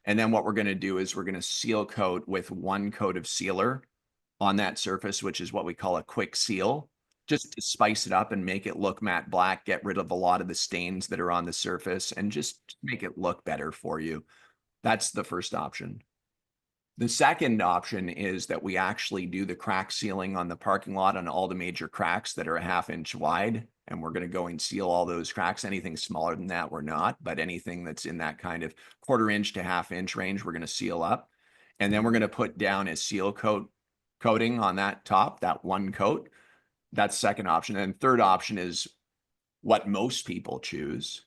And then what we're going to do is we're going to seal coat with one coat of sealer on that surface, which is what we call a quick seal, just to spice it up and make it look matte black, get rid of a lot of the stains that are on the surface, and just make it look better for you. That's the first option. The second option is that we actually do the crack sealing on the parking lot on all the major cracks that are a ½ inch wide. And we're going to go and seal all those cracks. Anything smaller than that, we're not. But anything that's in that kind of 1/4 inch to ½ inch range, we're going to seal up. And then we're going to put down a seal coating on that top, that one coat. That's second option. And third option is what most people choose,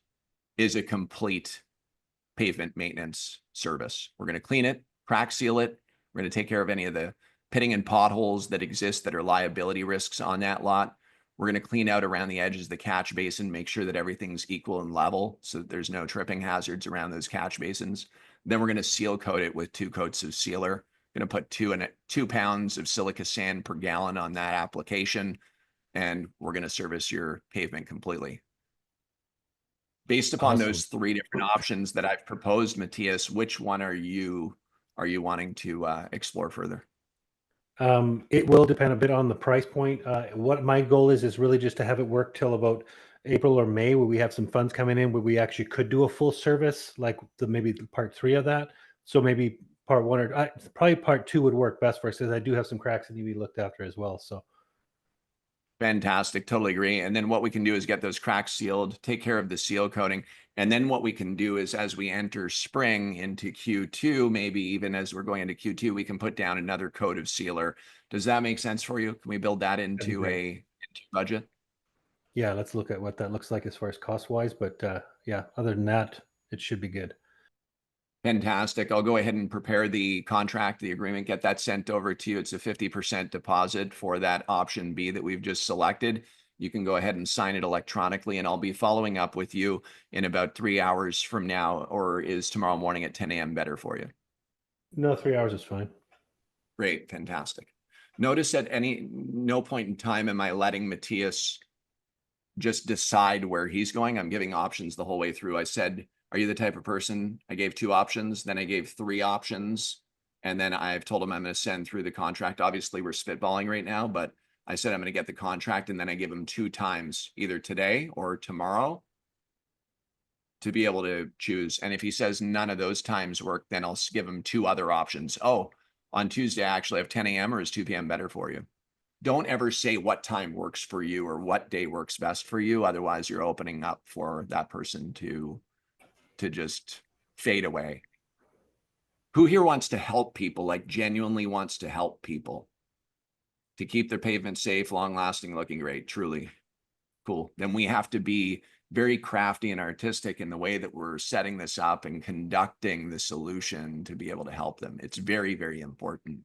is a complete pavement maintenance service. We're going to clean it, crack seal it. We're going to take care of any of the pitting and potholes that exist that are liability risks on that lot. We're going to clean out around the edges of the catch basin, make sure that everything's equal and level so that there's no tripping hazards around those catch basins. Then we're going to seal coat it with 2 coats of sealer. Going to put 2 pounds of silica sand per gallon on that application, and we're going to service your pavement completely. Based upon those 3 different options that I've proposed, Matthias, which one are you wanting to explore further? It will depend a bit on the price point. What my goal is really just to have it work till about April or May, where we have some funds coming in, where we actually could do a full service, like maybe part 3 of that. So maybe part 1 or probably part 2 would work best for us, because I do have some cracks that need to be looked after as well. So fantastic, totally agree. And then what we can do is get those cracks sealed, take care of the seal coating. And then what we can do is, as we enter spring into Q2, maybe even as we're going into Q2, we can put down another coat of sealer. Does that make sense for you? Can we build that into a budget? Yeah, let's look at what that looks like as far as cost wise. But yeah, other than that, it should be good. Fantastic. I'll go ahead and prepare the contract, the agreement, get that sent over to you. It's a 50% deposit for that option B that we've just selected. You can go ahead and sign it electronically, and I'll be following up with you in about 3 hours from now. Or is tomorrow morning at 10 a.m. better for you? No, 3 hours is fine. Great. Fantastic. Notice at no point in time am I letting Matthias just decide where he's going. I'm giving options the whole way through. I said, are you the type of person? I gave 2 options, then I gave 3 options, and then I've told him I'm going to send through the contract. Obviously, we're spitballing right now, but I said I'm going to get the contract, and then I give him 2 times, either today or tomorrow, to be able to choose. And if he says none of those times work, then I'll give him 2 other options. Oh, on Tuesday, I actually have 10 a.m. or is 2 p.m. better for you? Don't ever say what time works for you or what day works best for you. Otherwise, you're opening up for that person to just fade away. Who here wants to help people, like genuinely wants to help people to keep their pavement safe, long lasting, looking great? Truly cool. Then we have to be very crafty and artistic in the way that we're setting this up and conducting the solution to be able to help them. It's very, very important.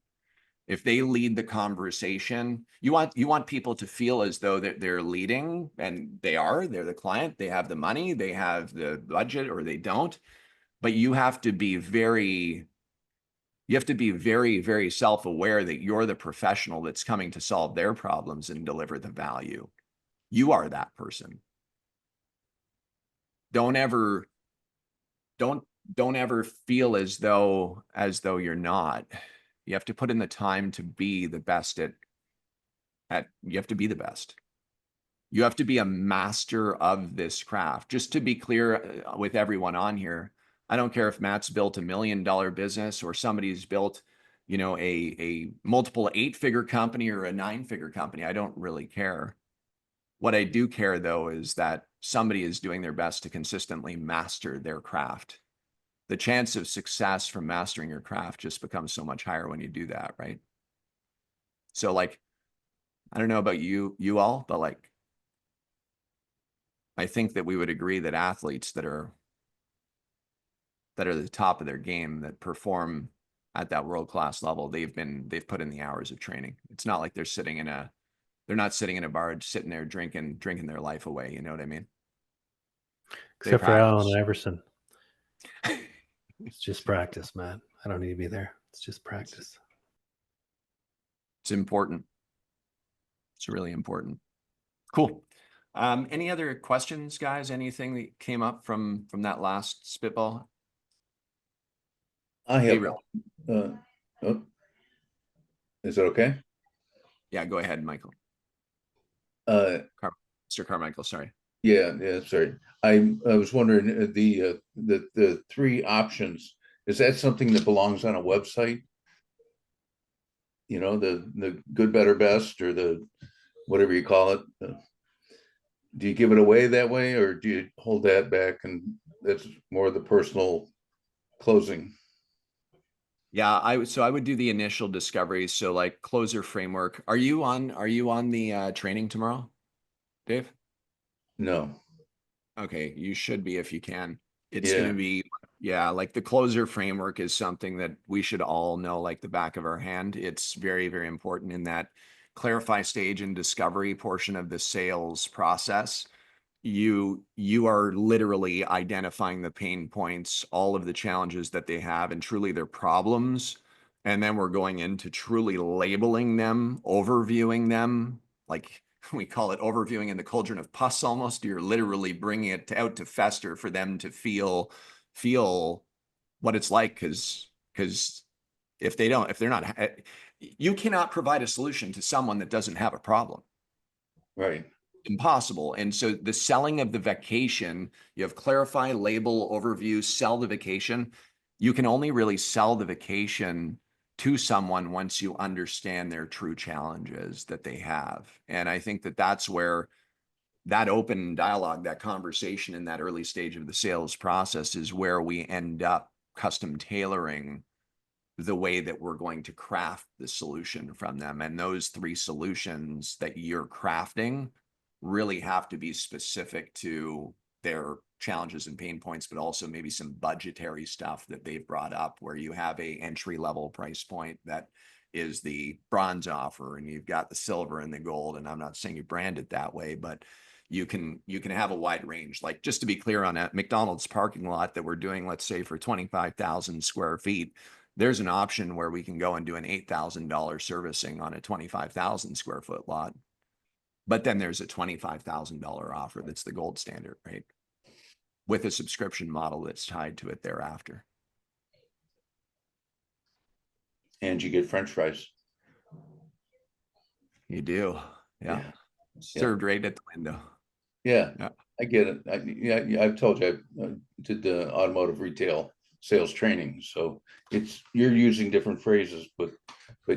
If they lead the conversation, you want people to feel as though that they're leading, and they're the client, they have the money, they have the budget, or they don't. But you have to be very, very self-aware that you're the professional that's coming to solve their problems and deliver the value. You are that person. Don't ever feel as though you're not. You have to put in the time to be the best you have to be the best. You have to be a master of this craft. Just to be clear with everyone on here, I don't care if Matt's built $1 million business or somebody's built, a multiple 8-figure company or a 9-figure company. I don't really care. What I do care, though, is that somebody is doing their best to consistently master their craft. The chance of success from mastering your craft just becomes so much higher when you do that, right? So, like, I don't know about you all, but like, I think that we would agree that athletes that are the top of their game, that perform at that world-class level, they've put in the hours of training. It's not like they're not sitting in a bar, sitting there drinking their life away. You know what I mean? Except for Allen Iverson. It's just practice, Matt. I don't need to be there. It's just practice. It's important. It's really important. Cool. Any other questions, guys? Anything that came up from that last spitball? I have, Gabriel. oh, is it okay? Yeah, go ahead, Michael. Mr. Carmichael, sorry. Yeah, sorry. I was wondering the three options, is that something that belongs on a website? You know, the good, better, best, or the whatever you call it. Do you give it away that way, or do you hold that back and that's more the personal closing? Yeah, I would do the initial discovery. So like closer framework. Are you on the training tomorrow, Dave? No. Okay, you should be if you can. It's Yeah. going to be, yeah, like the closer framework is something that we should all know like the back of our hand. It's very, very important in that clarify stage and discovery portion of the sales process. You are literally identifying the pain points, all of the challenges that they have, and truly their problems. And then we're going into truly labeling them, overviewing them, like we call it overviewing in the cauldron of pus almost. You're literally bringing it out to fester for them to feel what it's like, because if they're not, you cannot provide a solution to someone that doesn't have a problem. Right. Impossible. And so the selling of the vacation, you have clarify, label, overview, sell the vacation. You can only really sell the vacation to someone once you understand their true challenges that they have. And I think that that's where that open dialogue, that conversation in that early stage of the sales process is where we end up custom tailoring the way that we're going to craft the solution from them. And those three solutions that you're crafting really have to be specific to their challenges and pain points, but also maybe some budgetary stuff that they've brought up, where you have a entry level price point that is the bronze offer, and you've got the silver and the gold. And I'm not saying you brand it that way, but you can have a wide range. Like, just to be clear on a McDonald's parking lot that we're doing, let's say for 25,000 square feet, there's an option where we can go and do an $8,000 servicing on a 25,000 square foot lot. But then there's a $25,000 offer that's the gold standard, right? With a subscription model that's tied to it thereafter. And you get French fries. You do. Yeah. Served right at the window. Yeah, I get it. I've told you I did the automotive retail sales training, so you're using different phrases, but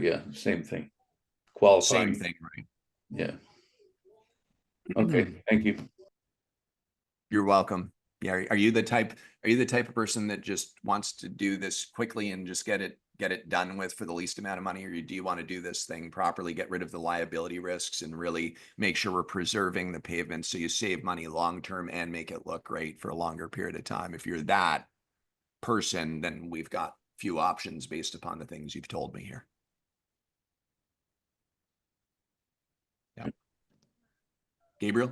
yeah, same thing. Qualifying. Same thing, right? Yeah. Okay, thank you. You're welcome. Yeah, are you the type of person that just wants to do this quickly and just get it done with for the least amount of money, or do you want to do this thing properly, get rid of the liability risks, and really make sure we're preserving the pavement so you save money long term and make it look great for a longer period of time? If you're that person, then we've got few options based upon the things you've told me here. Yeah. Gabriel?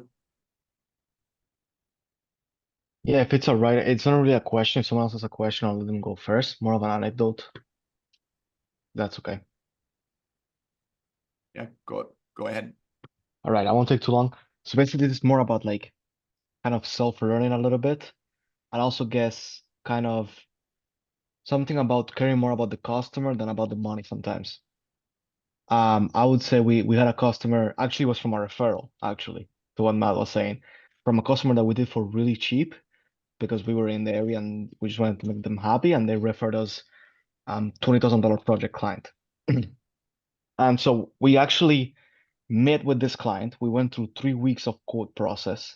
Yeah, if it's all right, it's not really a question. If someone else has a question, I'll let them go first. More of an anecdote. That's okay. Yeah, go ahead. All right, I won't take too long. So basically, this is more about like kind of self-learning a little bit, and also guess kind of something about caring more about the customer than about the money sometimes. I would say we had a customer, actually it was from a referral, actually, to what Matt was saying, from a customer that we did for really cheap because we were in the area and we just wanted to make them happy, and they referred us $20,000 project client. And so we actually met with this client. We went through 3 weeks of quote process.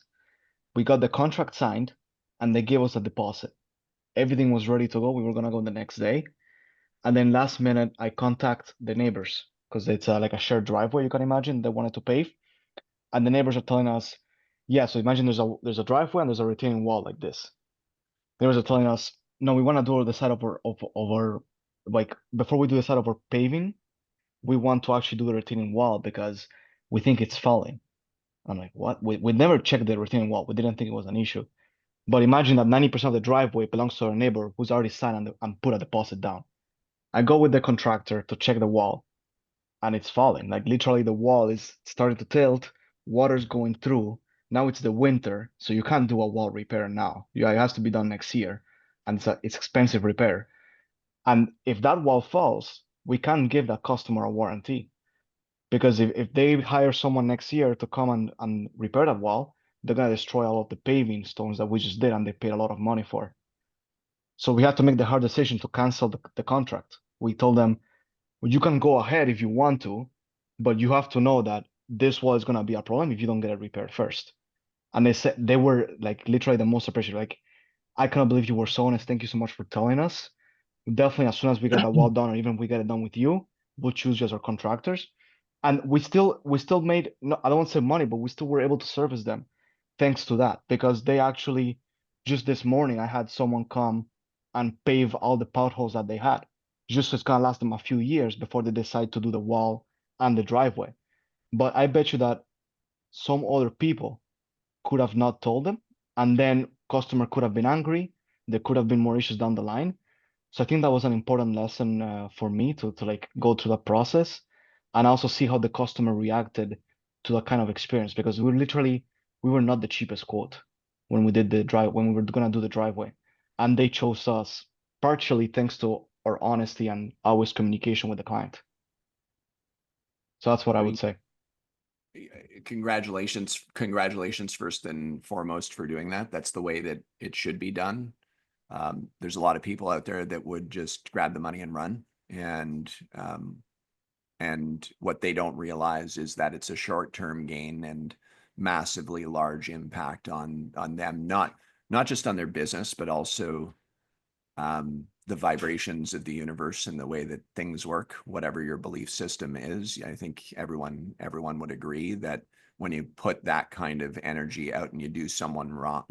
We got the contract signed and they gave us a deposit. Everything was ready to go. We were gonna go the next day. And then last minute, I contact the neighbors because it's like a shared driveway, you can imagine. They wanted to pave. And the neighbors are telling us, yeah, so imagine there's a driveway and there's a retaining wall like this. Neighbors are telling us, no, we want to do the side of our like before we do the side of our paving, we want to actually do the retaining wall because we think it's falling. I'm like, what? We never checked the retaining wall. We didn't think it was an issue. But imagine that 90% of the driveway belongs to our neighbor who's already signed and put a deposit down. I go with the contractor to check the wall, and it's falling. Like literally the wall is starting to tilt, water's going through. Now it's the winter, so you can't do a wall repair now. It has to be done next year, and it's expensive repair. And if that wall falls, we can't give that customer a warranty. Because if they hire someone next year to come and repair that wall, they're gonna destroy all of the paving stones that we just did and they paid a lot of money for. So we had to make the hard decision to cancel the contract. We told them, well, you can go ahead if you want to, but you have to know that this wall is gonna be a problem if you don't get it repaired first. And they said they were like literally the most appreciative. Like, I cannot believe you were so honest. Thank you so much for telling us. Definitely, as soon as we get that wall done, or even if we get it done with you, we'll choose you as our contractors. And we still made, no, I don't want to say money, but we still were able to service them thanks to that, because they actually, just this morning, I had someone come and pave all the potholes that they had. Just so it's gonna last them a few years before they decide to do the wall and the driveway. But I bet you that some other people could have not told them, and then customer could have been angry. There could have been more issues down the line. So I think that was an important lesson for me to like go through that process, and also see how the customer reacted to that kind of experience, because we were not the cheapest quote when we did when we were gonna do the driveway, and they chose us partially thanks to our honesty and always communication with the client. So that's what I would say. Congratulations first and foremost for doing that. That's the way that it should be done. There's a lot of people out there that would just grab the money and run. And what they don't realize is that it's a short-term gain and massively large impact on them, not just on their business, but also the vibrations of the universe and the way that things work, whatever your belief system is. I think everyone would agree that when you put that kind of energy out and you do someone wrong,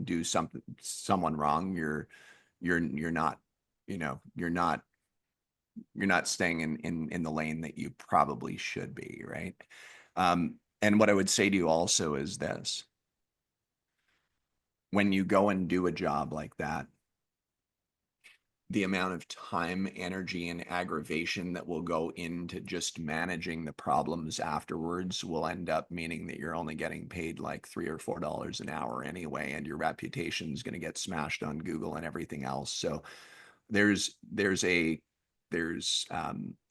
you're not, you're not staying in the lane that you probably should be, right? And what I would say to you also is this: when you go and do a job like that, the amount of time, energy, and aggravation that will go into just managing the problems afterwards will end up meaning that you're only getting paid like $3 or $4 an hour anyway, and your reputation is going to get smashed on Google and everything else. So there's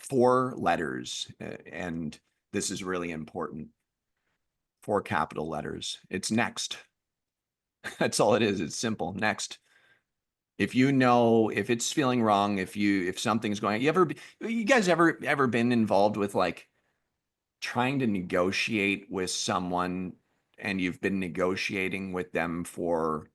4 letters, and this is really important. 4 capital letters. It's next. That's all it is. It's simple. Next. If you know, if it's feeling wrong, if something's going, you guys ever been involved with like trying to negotiate with someone, and you've been negotiating with them for,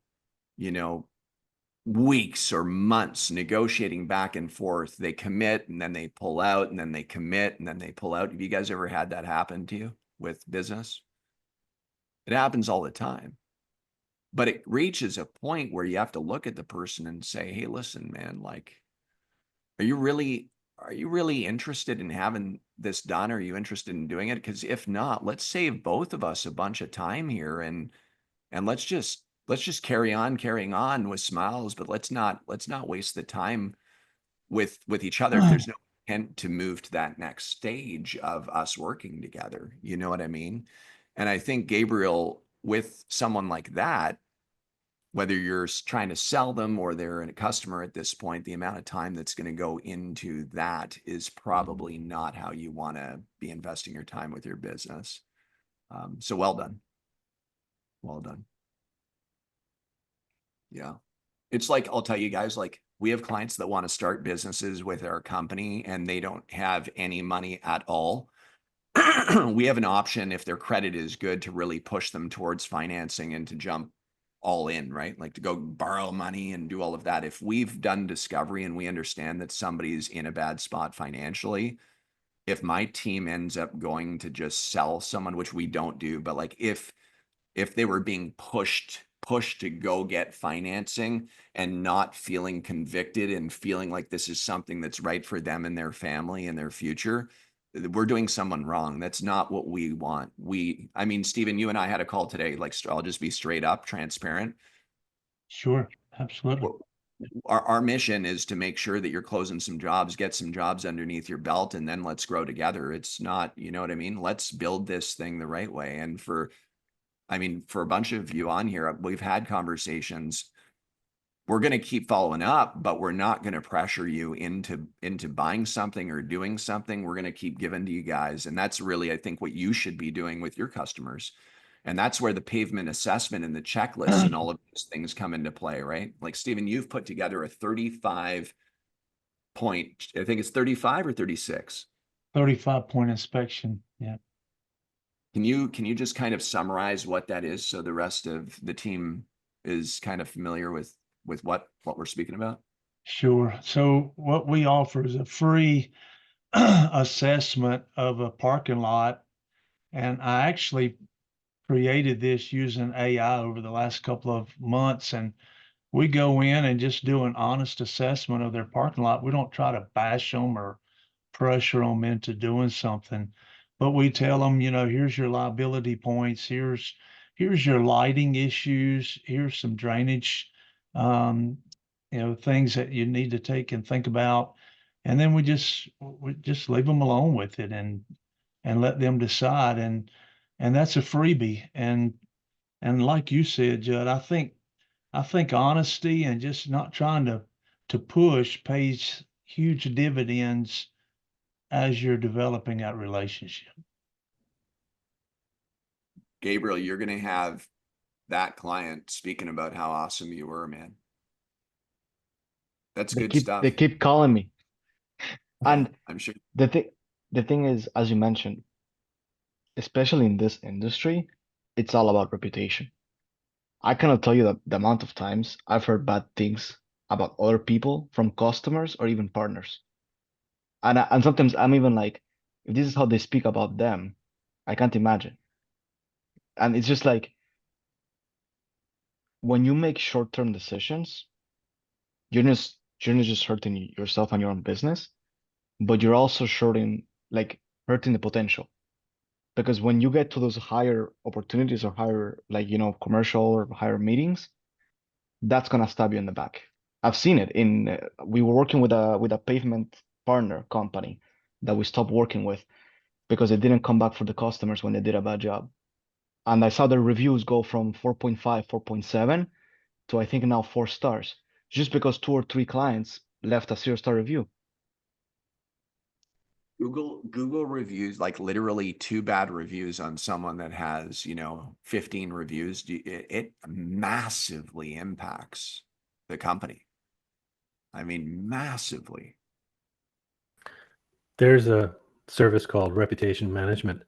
weeks or months, negotiating back and forth. They commit and then they pull out, and then they commit and then they pull out. Have you guys ever had that happen to you with business? It happens all the time. But it reaches a point where you have to look at the person and say, hey, listen, man, like, are you really interested in having this done? Are you interested in doing it? Because if not, let's save both of us a bunch of time here, and let's just carrying on with smiles, but let's not waste the time with each other if there's no intent to move to that next stage of us working together. You know what I mean? And I think, Gabriel, with someone like that, whether you're trying to sell them or they're a customer at this point, the amount of time that's going to go into that is probably not how you want to be investing your time with your business. So well done. Well done. Yeah. It's like, I'll tell you guys, like, we have clients that want to start businesses with our company and they don't have any money at all. We have an option, if their credit is good, to really push them towards financing and to jump all in, right? Like to go borrow money and do all of that. If we've done discovery and we understand that somebody's in a bad spot financially, if my team ends up going to just sell someone, which we don't do, but like if they were being pushed to go get financing and not feeling convicted and feeling like this is something that's right for them and their family and their future, we're doing someone wrong. That's not what we want. I mean, Stephen, you and I had a call today, like, I'll just be straight up transparent. Sure, absolutely. Well, our mission is to make sure that you're closing some jobs, get some jobs underneath your belt, and then let's grow together. It's not, you know what I mean? Let's build this thing the right way. And for a bunch of you on here, we've had conversations. We're going to keep following up, but we're not going to pressure you into buying something or doing something. We're going to keep giving to you guys. And that's really, I think, what you should be doing with your customers. And that's where the pavement assessment and the checklists and all of those things come into play, right? Like, Stephen, you've put together a 35 point, I think it's 35 or 36. 35-point inspection. Yeah. Can you just kind of summarize what that is so the rest of the team is kind of familiar with what we're speaking about? Sure. So what we offer is a free assessment of a parking lot. And I actually created this using AI over the last couple of months. And we go in and just do an honest assessment of their parking lot. We don't try to bash them or pressure them into doing something, but we tell them, here's your liability points. Here's your lighting issues. Here's some drainage, things that you need to take and think about. And then we just leave them alone with it and let them decide. And that's a freebie. And like you said, Judd, I think honesty and just not trying to push pays huge dividends as you're developing that relationship. Gabriel, you're going to have that client speaking about how awesome you were, man. That's good stuff. They keep calling me. And I'm sure the thing is, as you mentioned, especially in this industry, it's all about reputation. I cannot tell you the amount of times I've heard bad things about other people from customers or even partners. And sometimes I'm even like, if this is how they speak about them, I can't imagine. And it's just like, when you make short-term decisions, you're not just hurting yourself and your own business, but you're also hurting the potential. Because when you get to those higher opportunities or higher, commercial or higher meetings, that's gonna stab you in the back. I've seen it we were working with a pavement partner company that we stopped working with because they didn't come back for the customers when they did a bad job. And I saw their reviews go from 4.5, 4.7 to I think now 4 stars, just because 2 or 3 clients left a 0-star review. Google reviews, like literally 2 bad reviews on someone that has, 15 reviews, it massively impacts the company. I mean, massively. There's a service called reputation management.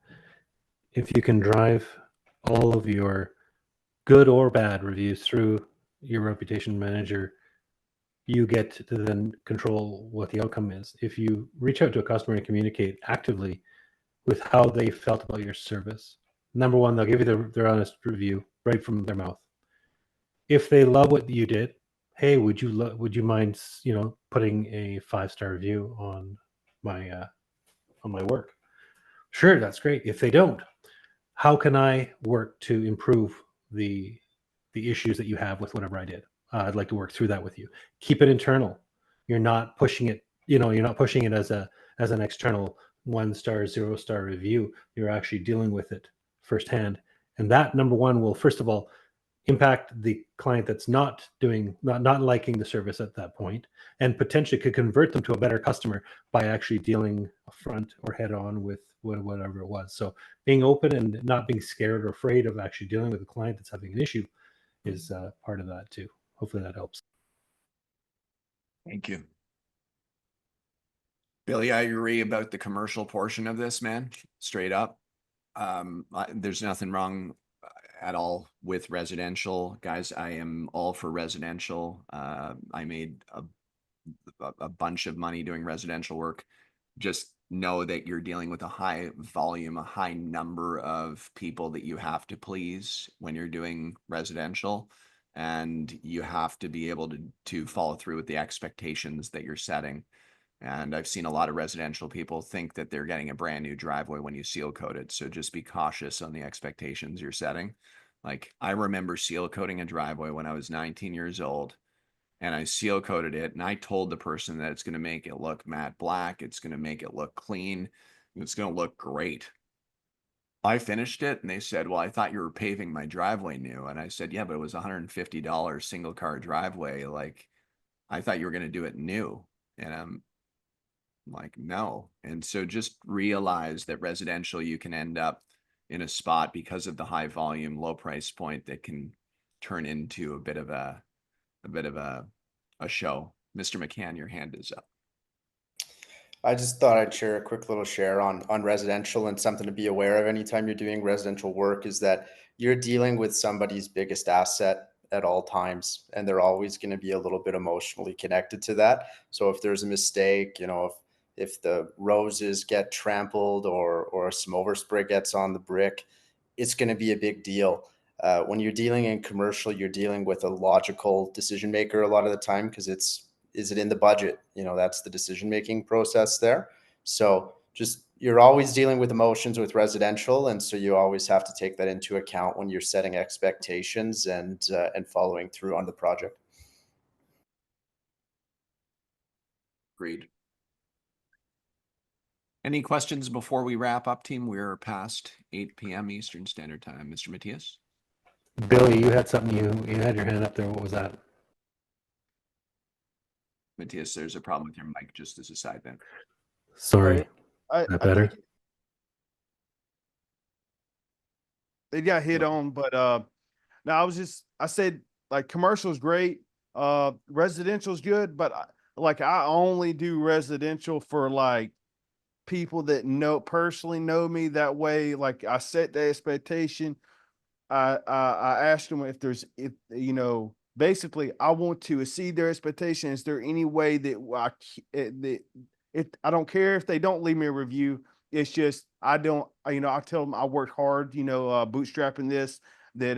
If you can drive all of your good or bad reviews through your reputation manager, you get to then control what the outcome is. If you reach out to a customer and communicate actively with how they felt about your service, number one, they'll give you their honest review right from their mouth. If they love what you did, hey, would you mind, putting a 5-star review on my work? Sure, that's great. If they don't, how can I work to improve the issues that you have with whatever I did? I'd like to work through that with you. Keep it internal. You're not pushing it. You're not pushing it as an external 1-star, 0-star review. You're actually dealing with it firsthand, and that, number one, will first of all impact the client that's not liking the service at that point, and potentially could convert them to a better customer by actually dealing front or head on with whatever it was. So being open and not being scared or afraid of actually dealing with a client that's having an issue is part of that too. Hopefully that helps. Thank you. Billy, I agree about the commercial portion of this, man. Straight up. There's nothing wrong at all with residential, guys. I am all for residential. I made a bunch of money doing residential work. Just know that you're dealing with a high volume, a high number of people that you have to please when you're doing residential, and you have to be able to follow through with the expectations that you're setting. And I've seen a lot of residential people think that they're getting a brand new driveway when you seal coat it. So just be cautious on the expectations you're setting. Like I remember seal coating a driveway when I was 19 years old, and I seal coated it, and I told the person that it's going to make it look matte black, it's going to make it look clean, it's going to look great. I finished it and they said, well, I thought you were paving my driveway new. And I said, yeah, but it was $150 single car driveway. Like, I thought you were going to do it new. And I'm like, no. And so just realize that residential, you can end up in a spot because of the high volume, low price point that can turn into a bit of a show. Mr. McCann, your hand is up. I just thought I'd share a quick little share on residential, and something to be aware of anytime you're doing residential work is that you're dealing with somebody's biggest asset at all times, and they're always going to be a little bit emotionally connected to that. So if there's a mistake, you know, if the roses get trampled or some overspray gets on the brick, it's going to be a big deal. When you're dealing in commercial, you're dealing with a logical decision maker a lot of the time, because is it in the budget? You know, that's the decision making process there. So just, you're always dealing with emotions with residential, and so you always have to take that into account when you're setting expectations and following through on the project. Agreed. Any questions before we wrap up, team? We're past 8 p.m. Eastern Standard Time. Mr. Matthias? Billy, you had something, you had your hand up there. What was that? Matthias, there's a problem with your mic, just as a side note. Sorry. I Better? think they got hit on, but now I said like commercial is great, residential is good, but I only do residential for like people that personally know me. That way, like I set the expectation. I asked them if you know, basically I want to exceed their expectation. Is there any way that I don't care if they don't leave me a review. It's just I don't, you know, I tell them I worked hard, you know, bootstrapping this, that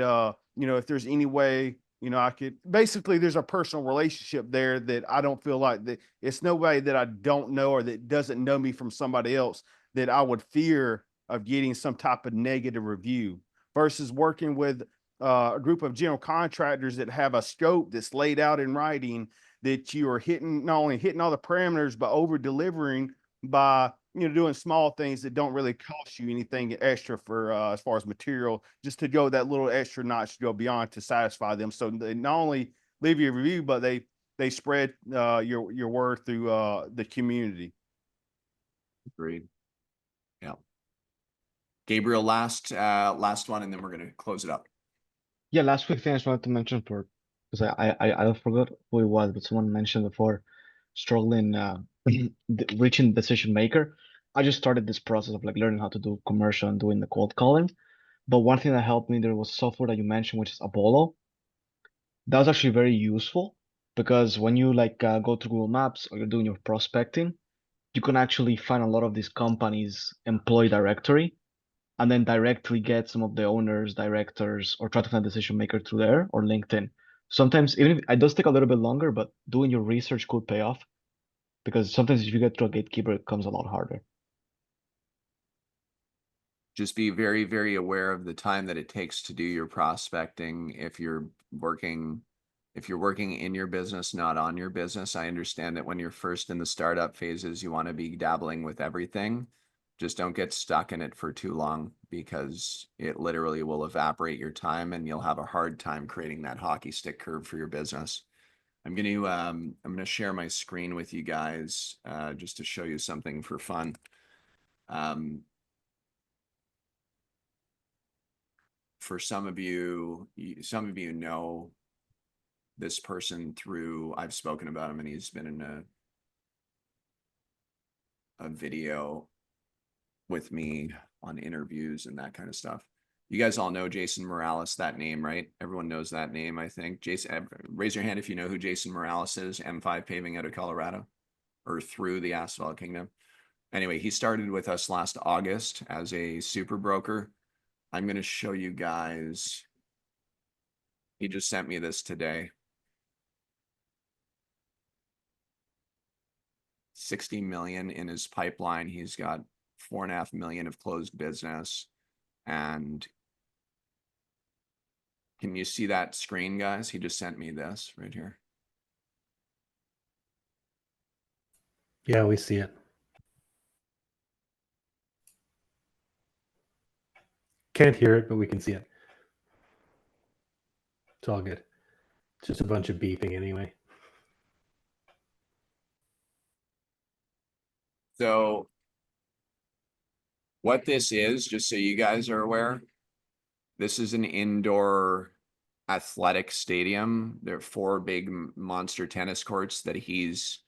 you know, if there's any way, you know, I could, basically there's a personal relationship there that I don't feel like that it's nobody that I don't know or that doesn't know me from somebody else that I would fear of getting some type of negative review, versus working with a group of general contractors that have a scope that's laid out in writing, that you are hitting, not only hitting all the parameters, but over delivering by, you know, doing small things that don't really cost you anything extra for as far as material, just to go that little extra notch to go beyond to satisfy them. So they not only leave you a review, but they spread your word through the community. Agreed. Yeah. Gabriel, last one, and then we're going to close it up. Yeah, last quick thing I just wanted to mention, for because I forgot who it was, but someone mentioned before struggling reaching decision maker. I just started this process of like learning how to do commercial and doing the cold calling. But one thing that helped me, there was software that you mentioned, which is Apollo. That was actually very useful, because when you like go to Google Maps or you're doing your prospecting, you can actually find a lot of these companies' employee directory, and then directly get some of the owners, directors, or try to find a decision maker through there or LinkedIn. Sometimes, even if it does take a little bit longer, but doing your research could pay off, because sometimes if you get to a gatekeeper, it comes a lot harder. Just be very, very aware of the time that it takes to do your prospecting. If you're working in your business, not on your business. I understand that when you're first in the startup phases, you want to be dabbling with everything. Just don't get stuck in it for too long, because it literally will evaporate your time and you'll have a hard time creating that hockey stick curve for your business. I'm going to share my screen with you guys just to show you something for fun. For some of you know this person through, I've spoken about him and he's been in a video with me on interviews and that kind of stuff. You guys all know Jason Morales, that name, right? Everyone knows that name, I think. Jason, raise your hand if you know who Jason Morales is, M5 Paving out of Colorado, or through the Asphalt Kingdom. Anyway, he started with us last August as a super broker. I'm going to show you guys. He just sent me this today. 60 million in his pipeline. He's got 4.5 million of closed business, and Can you see that screen, guys? He just sent me this right here. Yeah, we see it. Can't hear it, but we can see it. It's all good. It's just a bunch of beeping anyway. So what this is, just so you guys are aware, this is an indoor athletic stadium. There are 4 big monster tennis courts that he's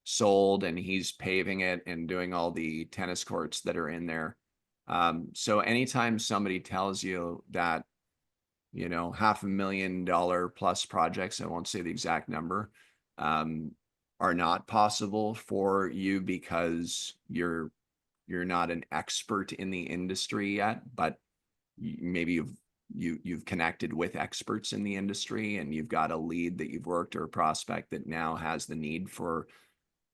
sold, and he's paving it and doing all the tennis courts that are in there. So anytime somebody tells you that, you know, $500,000 plus projects, I won't say the exact number, are not possible for you because you're not an expert in the industry yet, but maybe you've connected with experts in the industry, and you've got a lead that you've worked, or a prospect that now has the need for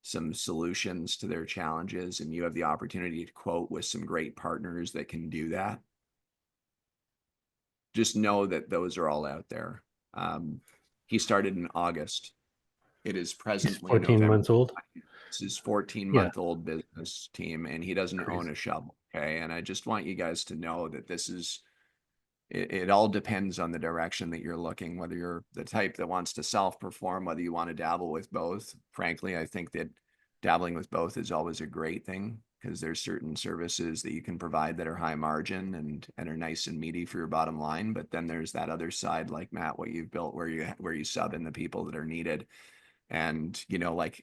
some solutions to their challenges, and you have the opportunity to quote with some great partners that can do that. Just know that those are all out there. He started in August. It is presently He's 14 November. months old. This is 14-month-old business team, and he doesn't own a shovel. Okay. And I just want you guys to know that this is, it all depends on the direction that you're looking, whether you're the type that wants to self-perform, whether you want to dabble with both. Frankly, I think that dabbling with both is always a great thing, because there's certain services that you can provide that are high margin and are nice and meaty for your bottom line. But then there's that other side, like Matt, what you've built, where you sub in the people that are needed. And, you know, like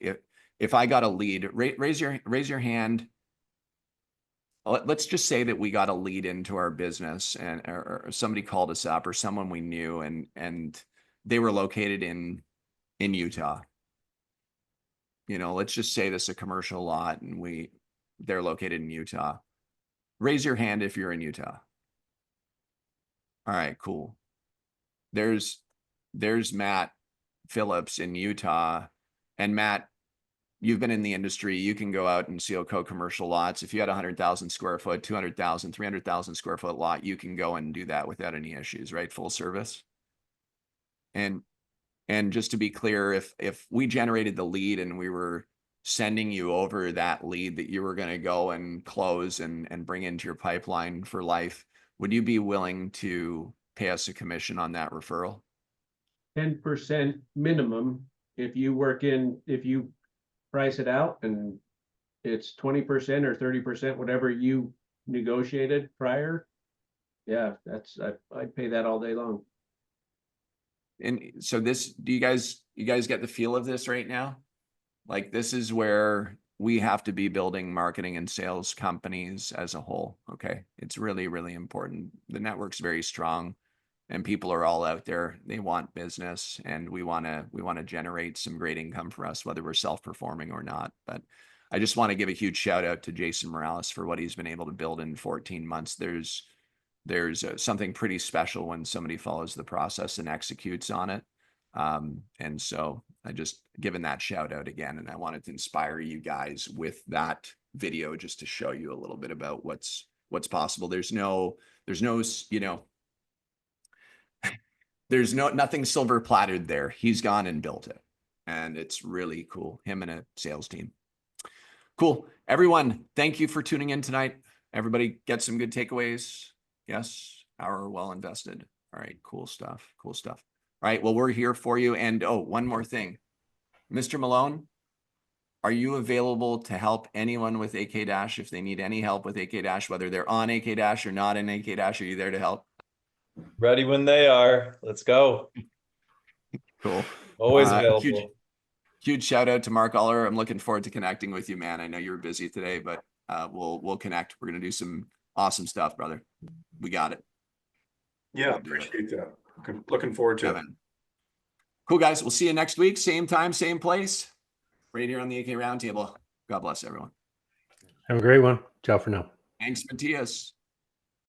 if I got a lead, raise your hand. Let's just say that we got a lead into our business, and or somebody called us up, or someone we knew, and they were located in Utah. You know, let's just say this is a commercial lot, and they're located in Utah. Raise your hand if you're in Utah. All right, cool. There's Matt Phillips in Utah, and Matt, you've been in the industry. You can go out and seal coat commercial lots. If you had 100,000 square foot, 200,000, 300,000 square foot lot, you can go and do that without any issues, right? Full service. And just to be clear, if we generated the lead and we were sending you over that lead that you were going to go and close and bring into your pipeline for life, would you be willing to pay us a commission on that referral? 10% minimum. If you price it out and it's 20% or 30%, whatever you negotiated prior. Yeah, I'd pay that all day long. And so do you guys get the feel of this right now? Like, this is where we have to be building marketing and sales companies as a whole. Okay. It's really, really important. The network's very strong, and people are all out there. They want business, and we want to generate some great income for us, whether we're self-performing or not. But I just want to give a huge shout out to Jason Morales for what he's been able to build in 14 months. There's something pretty special when somebody follows the process and executes on it. And so I just given that shout out again, and I wanted to inspire you guys with that video just to show you a little bit about what's possible. There's no, you know, there's nothing silver plattered there. He's gone and built it, and it's really cool. Him and a sales team. Cool. Everyone, thank you for tuning in tonight. Everybody get some good takeaways. Yes, hour well invested. All right, cool stuff. Cool stuff. All right, well, we're here for you. And oh, one more thing. Mr. Malone, are you available to help anyone with AK Dash if they need any help with AK Dash, whether they're on AK Dash or not in AK Dash? Are you there to help? Ready when they are. Let's go. Cool. Always available. Huge shout out to Mark Aller. I'm looking forward to connecting with you, man. I know you were busy today, but we'll connect. We're gonna do some awesome stuff, brother. We got it. Yeah, appreciate that. Looking forward to it. Cool, guys. We'll see you next week. Same time, same place. Right here on the AK Roundtable. God bless everyone. Have a great one. Ciao for now. Thanks, Matthias.